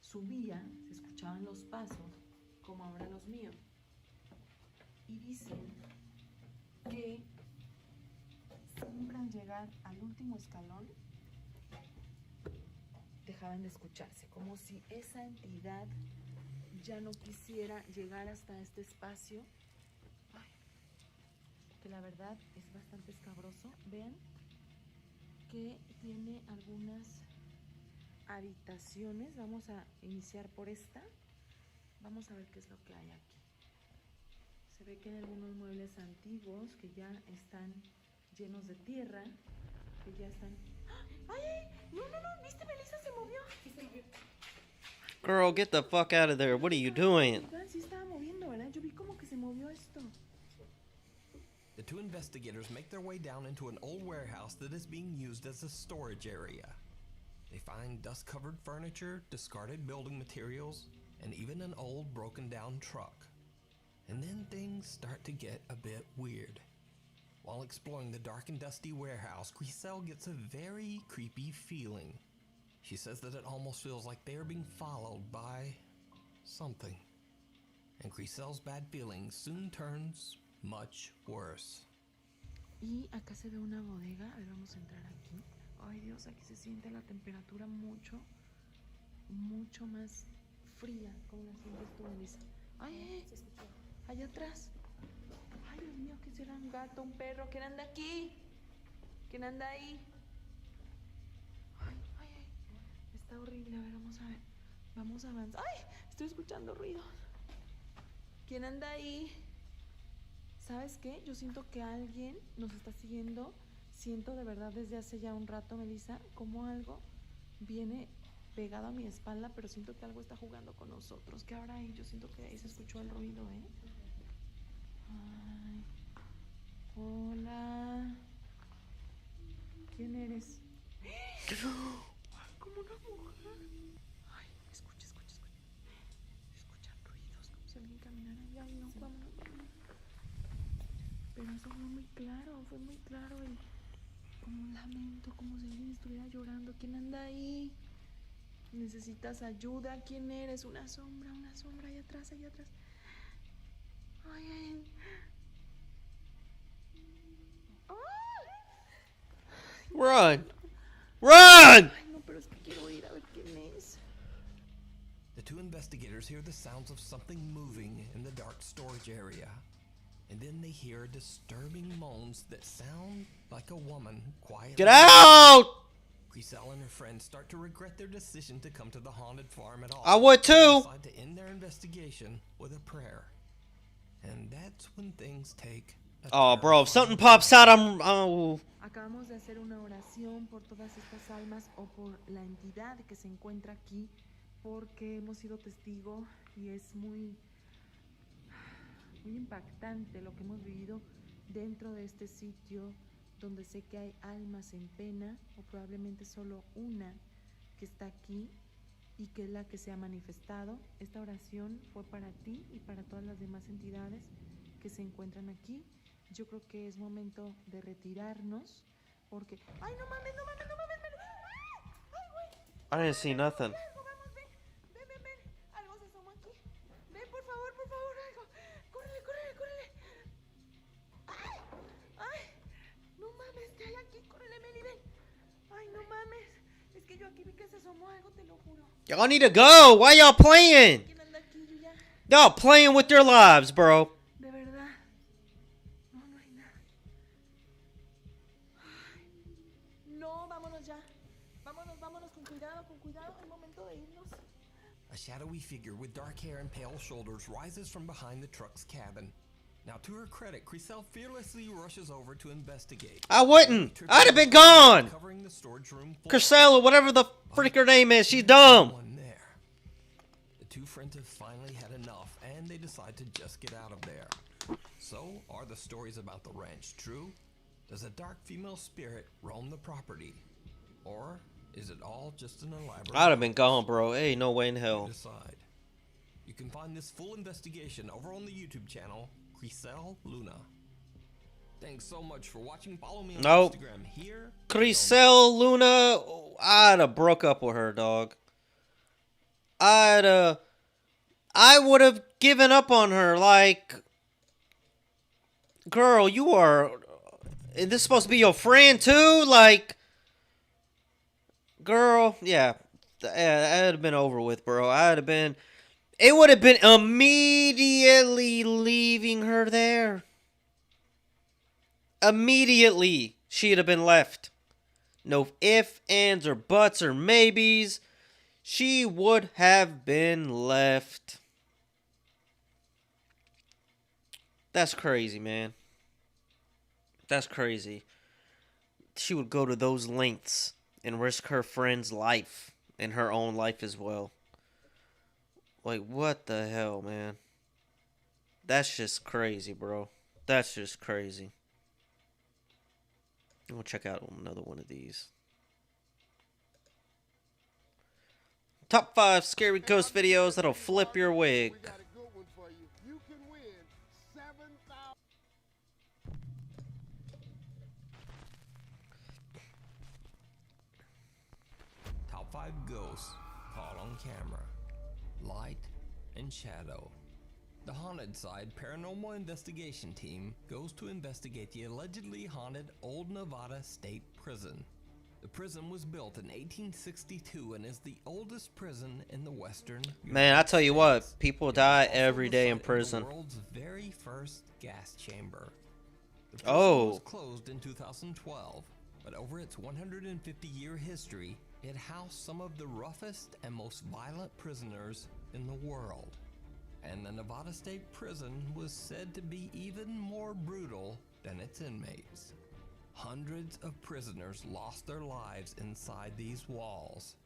subía, se escuchaban los pasos, como ahora los míos. Y dicen que siempre al llegar al último escalón dejaban de escucharse, como si esa entidad ya no quisiera llegar hasta este espacio. Ay, que la verdad es bastante escabroso. Vean que tiene algunas habitaciones. Vamos a iniciar por esta. Vamos a ver qué es lo que hay aquí. Se ve que hay algunos muebles antiguos que ya están llenos de tierra, que ya están... ¡Ay! No, ¿viste? Melissa se movió. Sí, se movió. Girl, get the fuck out of there. What are you doing? Sí estaba moviendo, ¿verdad? Yo vi como que se movió esto. The two investigators make their way down into an old warehouse that is being used as a storage area. They find dust-covered furniture, discarded building materials, and even an old broken-down truck. And then things start to get a bit weird. While exploring the dark and dusty warehouse, Crisel gets a very creepy feeling. She says that it almost feels like they are being followed by something. And Crisel's bad feeling soon turns much worse. Y acá se ve una bodega. A ver, vamos a entrar aquí. Ay, Dios, aquí se siente la temperatura mucho más fría. ¿Cómo la sientes tú, Melissa? Ay, se escuchó. Allá atrás. Ay, Dios mío, ¿qué será? ¿Un gato, un perro? ¿Quién anda aquí? ¿Quién anda ahí? Ay. Está horrible. A ver, vamos a ver. Vamos a avanzar. ¡Ay! Estoy escuchando ruidos. ¿Quién anda ahí? ¿Sabes qué? Yo siento que alguien nos está siguiendo. Siento de verdad desde hace ya un rato, Melissa, como algo viene pegado a mi espalda, pero siento que algo está jugando con nosotros. ¿Qué habrá ahí? Yo siento que ahí se escuchó el ruido, ¿eh? Ay. Hola. ¿Quién eres? Como una mujer. Ay, escucha. Escuchan ruidos, como si alguien caminara allá. Ay, no, vámonos. Pero eso fue muy claro y como un lamento, como si alguien estuviera llorando. ¿Quién anda ahí? ¿Necesitas ayuda? ¿Quién eres? Una sombra allá atrás. Ay. Run! Run! Ay, no, pero es que quiero ir a ver quién es. The two investigators hear the sounds of something moving in the dark storage area. And then they hear disturbing moans that sound like a woman quietly... Get out! Crisel and her friends start to regret their decision to come to the haunted farm at all. I would too! They decide to end their investigation with a prayer. And that's when things take a Oh, bro, if something pops out, I'm... Oh. Acabamos de hacer una oración por todas estas almas o por la entidad que se encuentra aquí, porque hemos sido testigo y es muy impactante lo que hemos vivido dentro de este sitio, donde sé que hay almas en pena, o probablemente solo una que está aquí y que es la que se ha manifestado. Esta oración fue para ti y para todas las demás entidades que se encuentran aquí. Yo creo que es momento de retirarnos porque... ¡Ay, no mames! I didn't see nothing. Algo se asomó aquí. Ven, por favor, algo. Córrele, córrele, córrele. Ay, ay. No mames, ¿qué hay aquí? Córrele, Meli, ven. Ay, no mames. Es que yo aquí vi que se asomó algo, te lo juro. Y'all need to go. Why y'all playing? ¿Quién anda aquí? Yo ya. Y'all playing with your lives, bro. De verdad. No, no hay nada. Ay. No, vámonos ya. Vámonos, vámonos con cuidado, con cuidado. Es momento de irnos. A shadowy figure with dark hair and pale shoulders rises from behind the truck's cabin. Now, to her credit, Crisel fearlessly rushes over to investigate. I wouldn't. I'd have been gone. Crisel, whatever the freak her name is, she's dumb. The two friends have finally had enough, and they decide to just get out of there. So, are the stories about the ranch true? Does a dark female spirit roam the property? Or is it all just an elaborate... I'd have been gone, bro. Ain't no way in hell. Decide. You can find this full investigation over on the YouTube channel, Crisel Luna. Thanks so much for watching. Follow me on Instagram here. Crisel Luna, I'd have broke up with her, dog. I would have given up on her. Like, girl, you are... Is this supposed to be your friend, too? Like, girl, yeah. I'd have been over with, bro. It would have been immediately leaving her there. Immediately, she'd have been left. No ifs, ands, or buts, or maybes. She would have been left. That's crazy, man. That's crazy. She would go to those lengths and risk her friend's life and her own life as well. Like, what the hell, man? That's just crazy, bro. That's just crazy. I'm gonna check out another one of these. Top 5 scary ghost videos that'll flip your wig. Top 5 ghosts caught on camera. Light and shadow. The Haunted Side Paranormal Investigation Team goes to investigate the allegedly haunted Old Nevada State Prison. The prison was built in 1862 and is the oldest prison in the Western Man, I tell you what, people die every day in prison. The world's very first gas chamber. The prison was closed in 2012, but over its 150-year history, it housed some of the roughest and most violent prisoners in the world. And the Nevada State Prison was said to be even more brutal than its inmates. Hundreds of prisoners lost their lives inside these walls.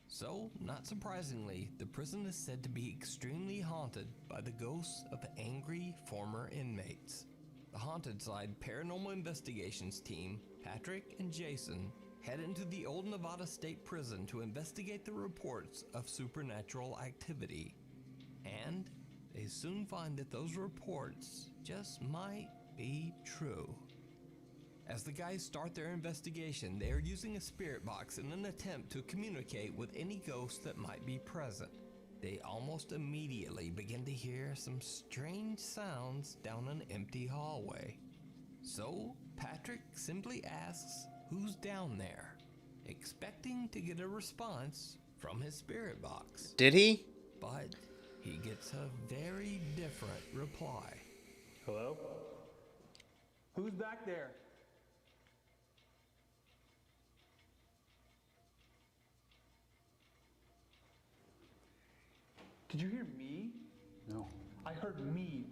So, not surprisingly, the prison is said to be extremely haunted by the ghosts of angry former inmates. The Haunted Side Paranormal Investigations team, Patrick and Jason, head into the Old Nevada State Prison to investigate the reports of supernatural activity. And they soon find that those reports just might be true. As the guys start their investigation, they are using a spirit box in an attempt to communicate with any ghost that might be present. They almost immediately begin to hear some strange sounds down an empty hallway. So, Patrick simply asks who's down there, expecting to get a response from his spirit box. Did he? But he gets a very different reply. Hello? Who's back there? Did you hear me? No. I heard me.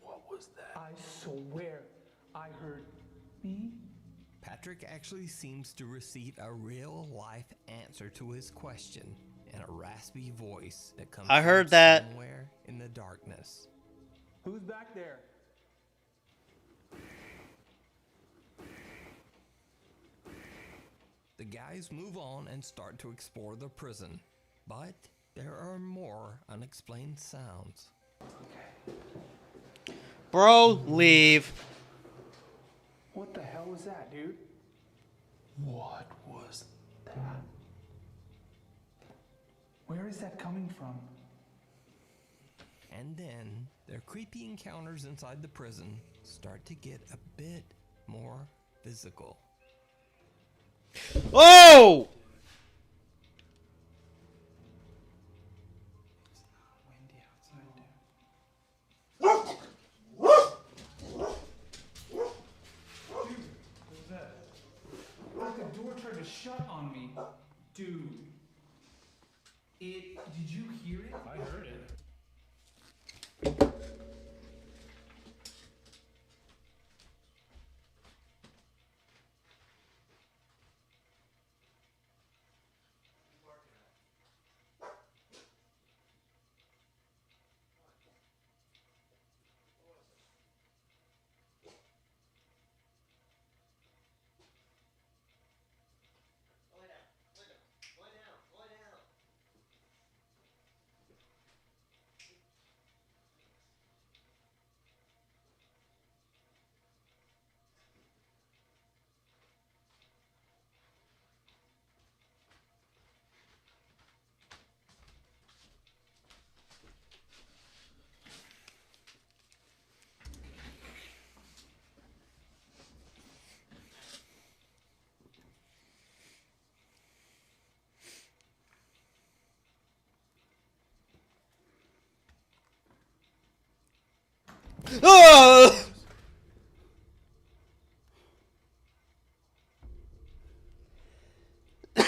What was that? I swear I heard me. Patrick actually seems to receive a real-life answer to his question in a raspy voice that comes I heard from that. somewhere in the darkness. Who's back there? The guys move on and start to explore the prison, but there are more unexplained sounds. Bro, leave. What the hell was that, dude? What was that? Where is that coming from? And then their creepy encounters inside the prison start to get a bit more physical. Oh! Like the door tried to shut on me. Dude. Did you hear it? I heard it. Oh! That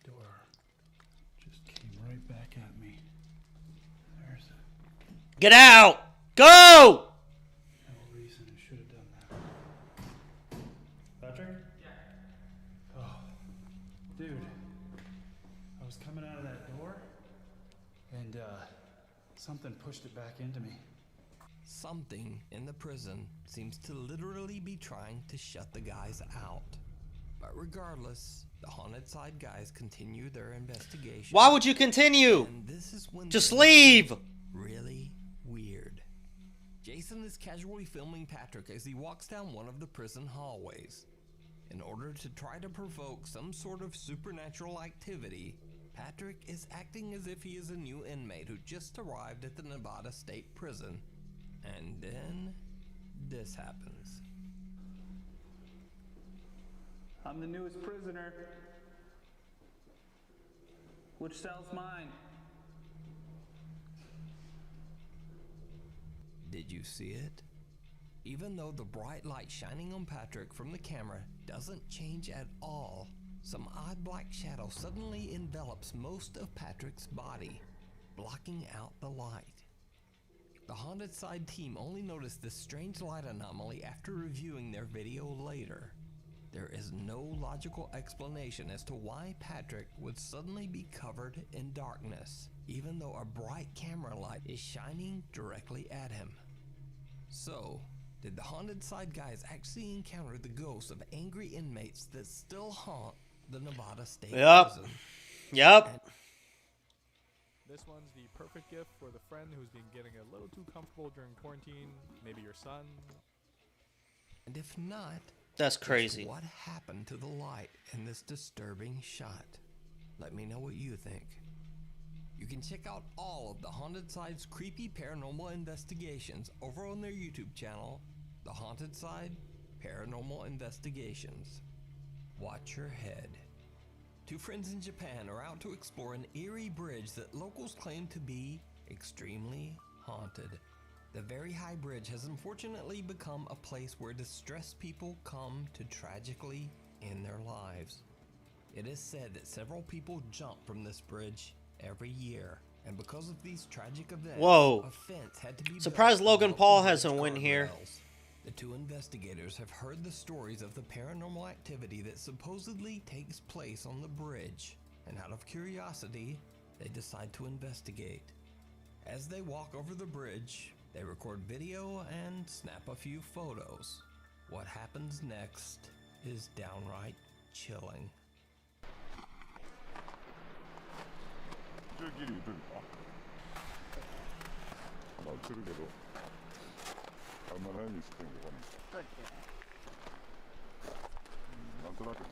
door just came right back at me. There's Get out! Go! no reason I should have done that. Patrick? Yeah. Oh, dude. I was coming out of that door, and something pushed it back into me. Something in the prison seems to literally be trying to shut the guys out. But regardless, the Haunted Side guys continue their investigation. Why would you continue? And this is when Just things leave! get really weird. Jason is casually filming Patrick as he walks down one of the prison hallways. In order to try to provoke some sort of supernatural activity, Patrick is acting as if he is a new inmate who just arrived at the Nevada State Prison. And then this happens. I'm the newest prisoner. Which cell's mine? Did you see it? Even though the bright light shining on Patrick from the camera doesn't change at all, some odd black shadow suddenly envelops most of Patrick's body, blocking out the light. The Haunted Side team only noticed this strange light anomaly after reviewing their video later. There is no logical explanation as to why Patrick would suddenly be covered in darkness, even though a bright camera light is shining directly at him. So, did the Haunted Side guys actually encounter the ghosts of angry inmates that still haunt the Nevada State Prison? Yep. This one's the perfect gift for the friend who's been getting a little too comfortable during quarantine. Maybe your son. And if not, that's crazy. What happened to the light in this disturbing shot? Let me know what you think. You can check out all of the Haunted Side's creepy paranormal investigations over on their YouTube channel, The Haunted Side Paranormal Investigations. Watch your head. Two friends in Japan are out to explore an eerie bridge that locals claim to be extremely haunted. The very high bridge has unfortunately become a place where distressed people come to tragically end their lives. It is said that several people jump from this bridge every year, and because of these tragic events, Whoa. a fence had to be Surprised built Logan above Paul the hasn't bridge win here. guardrails. The two investigators have heard the stories of the paranormal activity that supposedly takes place on the bridge, and out of curiosity, they decide to investigate. As they walk over the bridge, they record video and snap a few photos. What happens next is downright chilling. 길이 있으니까 나 그러게도 갈만한 있을 텐데 난 그렇게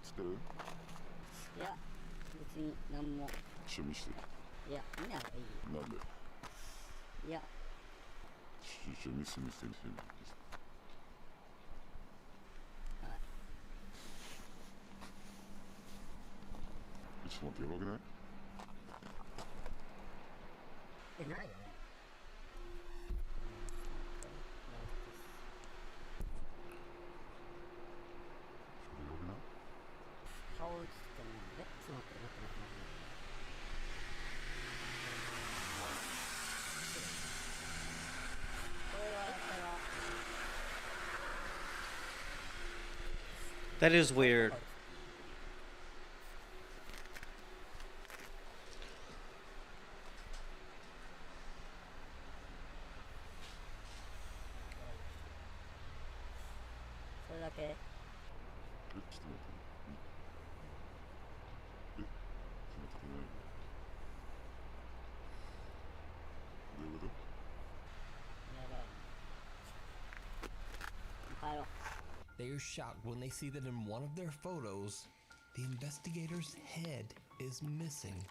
してる？いや、別に何も。趣味してる？いや、見ない方がいい。なんで？いや。趣味してる。ちょっと待って、やばくない？ないよね。顔映ってない。ちょっと待って。これはやったら。That is weird. They are shocked when they see that in one of their photos, the investigator's head is missing.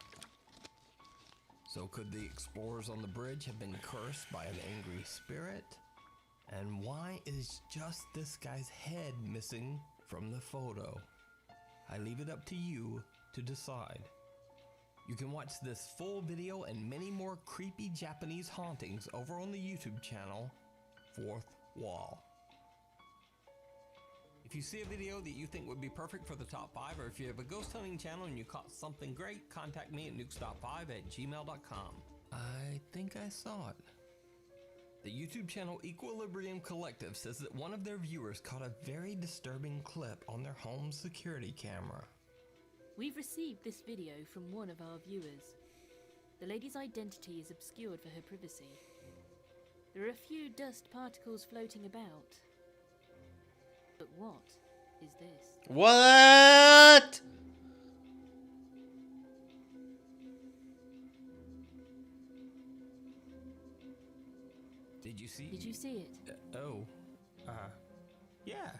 So could the explorers on the bridge have been cursed by an angry spirit? And why is just this guy's head missing from the photo? I leave it up to you to decide. You can watch this full video and many more creepy Japanese hauntings over on the YouTube channel, Fourth Wall. If you see a video that you think would be perfect for the top 5, or if you have a ghost hunting channel and you caught something great, contact me at nukestop5@gmail.com. I think I saw it. The YouTube channel Equilibrium Collective says that one of their viewers caught a very disturbing clip on their home security camera. We've received this video from one of our viewers. The lady's identity is obscured for her privacy. There are a few dust particles floating about. But what is this? What? Did you see? Did you see it? Yeah.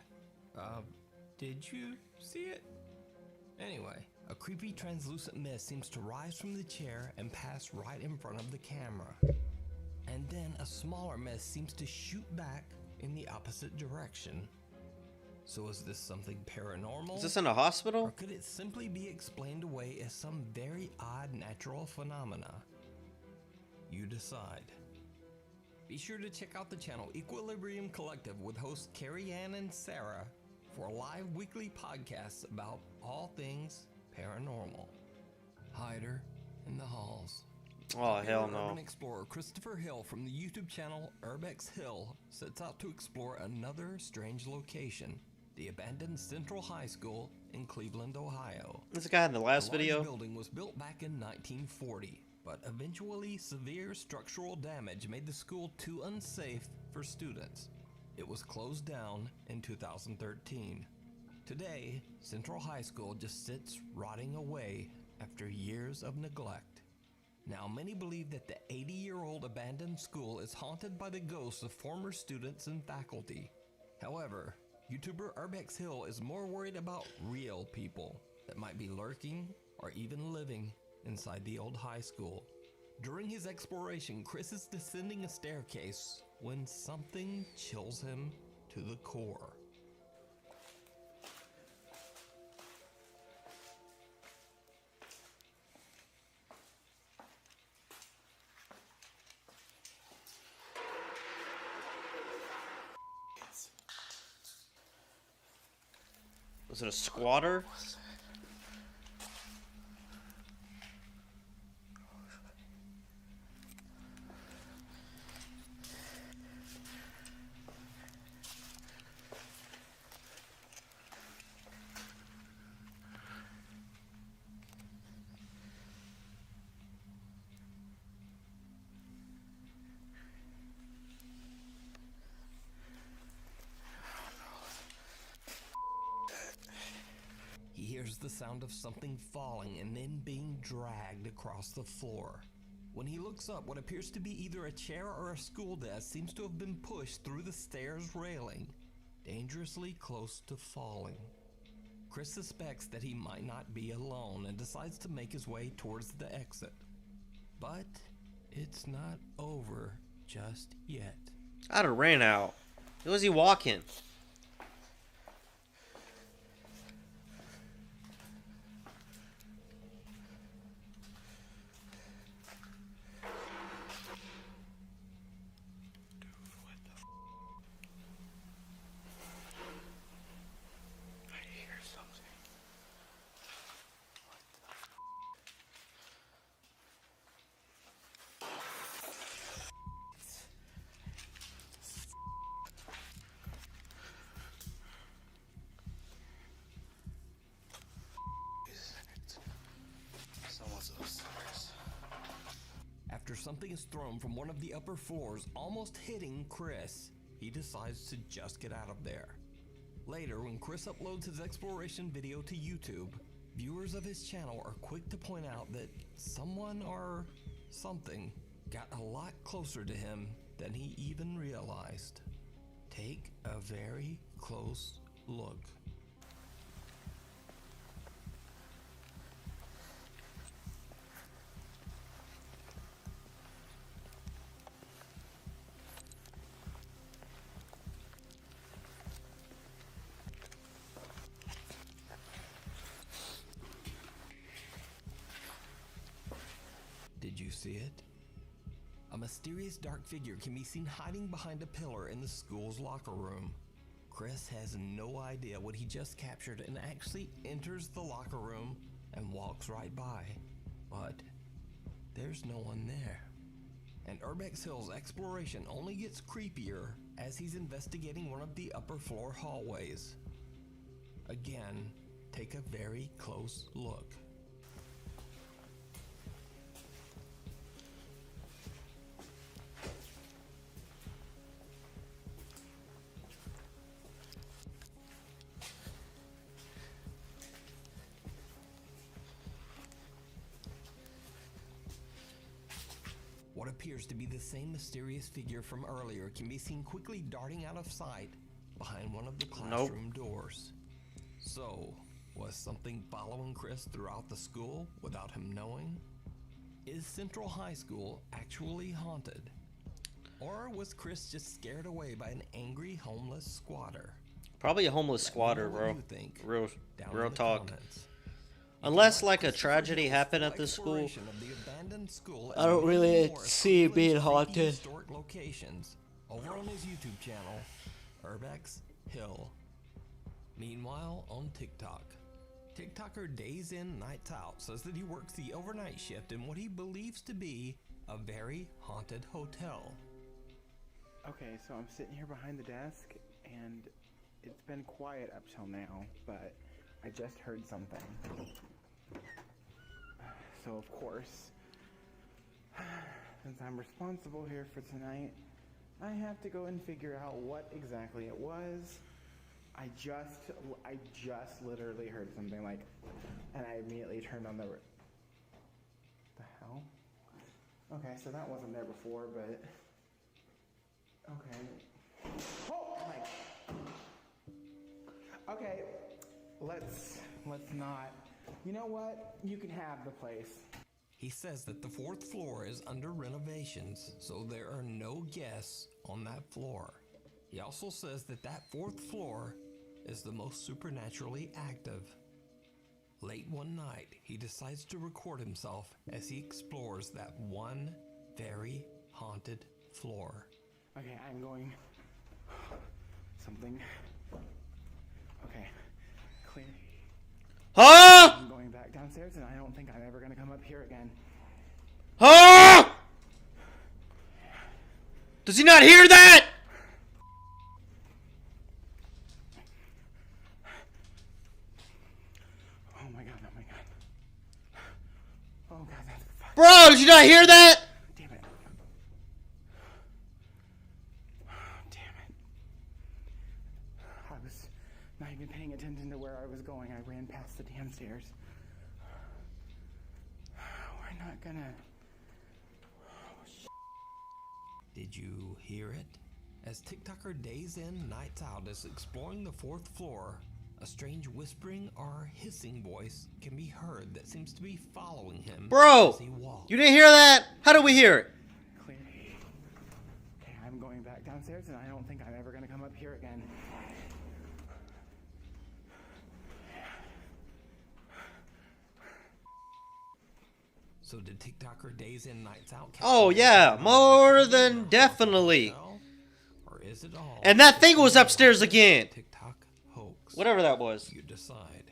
Did you see it? Anyway, a creepy translucent mist seems to rise from the chair and pass right in front of the camera. And then a smaller mist seems to shoot back in the opposite direction. So is this something paranormal? Is this in a hospital? Or could it simply be explained away as some very odd natural phenomena? You decide. Be sure to check out the channel Equilibrium Collective with hosts Carrie Ann and Sarah for live weekly podcasts about all things paranormal. Hider in the Halls. Oh, hell no. Urban explorer Christopher Hill from the YouTube channel Urbex Hill sets out to explore another strange location, the abandoned Central High School in Cleveland, Ohio. This guy in the last video. The building was built back in 1940, but eventually severe structural damage made the school too unsafe for students. It was closed down in 2013. Today, Central High School just sits rotting away after years of neglect. Now, many believe that the 80-year-old abandoned school is haunted by the ghosts of former students and faculty. However, YouTuber Urbex Hill is more worried about real people that might be lurking or even living inside the old high school. During his exploration, Chris is descending a staircase when something chills him to the core. Was it a squatter? He hears the sound of something falling and then being dragged across the floor. When he looks up, what appears to be either a chair or a school desk seems to have been pushed through the stairs railing, dangerously close to falling. Chris suspects that he might not be alone and decides to make his way towards the exit. But it's not over just yet. I'd have ran out. Who was he walking? After something is thrown from one of the upper floors, almost hitting Chris, he decides to just get out of there. Later, when Chris uploads his exploration video to YouTube, viewers of his channel are quick to point out that someone or something got a lot closer to him than he even realized. Take a very close look. Did you see it? A mysterious dark figure can be seen hiding behind a pillar in the school's locker room. Chris has no idea what he just captured and actually enters the locker room and walks right by. But there's no one there. And Urbex Hill's exploration only gets creepier as he's investigating one of the upper floor hallways. Again, take a very close look. What appears to be the same mysterious figure from earlier can be seen quickly darting out of sight behind one of the classroom doors. So, was something following Chris throughout the school without him knowing? Is Central High School actually haunted? Or was Chris just scared away by an angry homeless squatter? Probably a homeless squatter, Let me know bro. what you think down Real in the talk. comments. Unless like a tragedy happened at the school, Exploration of the abandoned school I don't and really many more see it being creepy haunted. historic locations over on his YouTube channel, Urbex Hill. Meanwhile, on TikTok, TikToker Days In Nights Out says that he works the overnight shift in what he believes to be a very haunted hotel. Okay, so I'm sitting here behind the desk, and it's been quiet up till now, but I just heard something. So of course, since I'm responsible here for tonight, I have to go and figure out what exactly it was. I just literally heard something like, and I immediately turned on the hell? Okay, so that wasn't there before, but okay. Oh my. Okay, let's not. You know what? You can have the place. He says that the 4th floor is under renovations, so there are no guests on that floor. He also says that that 4th floor is the most supernaturally active. Late one night, he decides to record himself as he explores that one very haunted floor. Okay, I'm going. Something. Okay, clear. Huh? I'm going back downstairs, and I don't think I'm ever gonna come up here again. Huh? Does he not hear that? Oh my god, oh my god. Oh god, that's fuck. Bro, did you not hear that? Damn it. Damn it. I was not even paying attention to where I was going. I ran past the damn stairs. We're not gonna... Did you hear it? As TikToker Days In Nights Out is exploring the 4th floor, A strange whispering or hissing voice can be heard that seems to be following him Bro, as he walks. you didn't hear that? How did we hear it? Clear. Okay, I'm going back downstairs, and I don't think I'm ever gonna come up here again. So did TikToker Days In Nights Out? Oh yeah, more than definitely. Or is it all? And that thing was upstairs again. TikTok hoax. Whatever that was. You decide.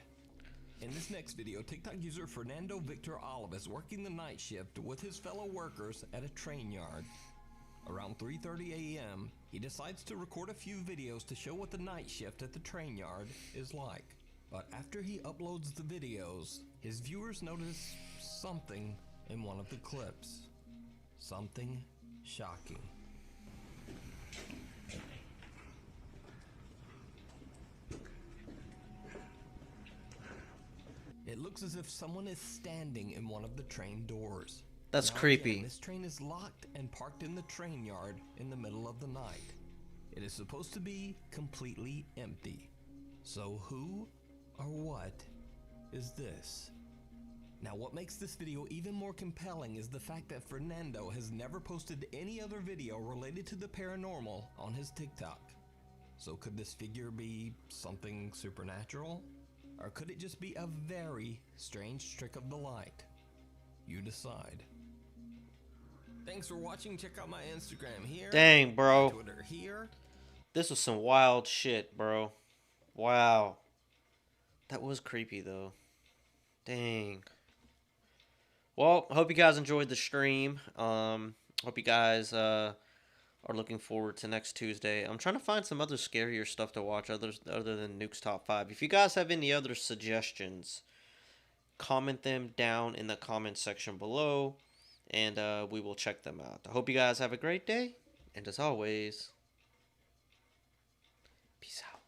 In this next video, TikTok user Fernando Victor Olive is working the night shift with his fellow workers at a train yard. Around 3:30 a.m., he decides to record a few videos to show what the night shift at the train yard is like. But after he uploads the videos, his viewers notice something in one of the clips. Something shocking. It looks as if someone is standing in one of the train doors. That's Now creepy. again, this train is locked and parked in the train yard in the middle of the night. It is supposed to be completely empty. So who or what is this? Now what makes this video even more compelling is the fact that Fernando has never posted any other video related to the paranormal on his TikTok. So could this figure be something supernatural? Or could it just be a very strange trick of the light? You decide. Thanks for watching. Check out my Instagram here. Dang, bro. My Twitter here. This was some wild shit, bro. Wow. That was creepy, though. Dang. Well, I hope you guys enjoyed the stream. Hope you guys are looking forward to next Tuesday. I'm trying to find some other scarier stuff to watch other than Nuke's Top 5. If you guys have any other suggestions, comment them down in the comment section below, and we will check them out. I hope you guys have a great day, and as always, peace out.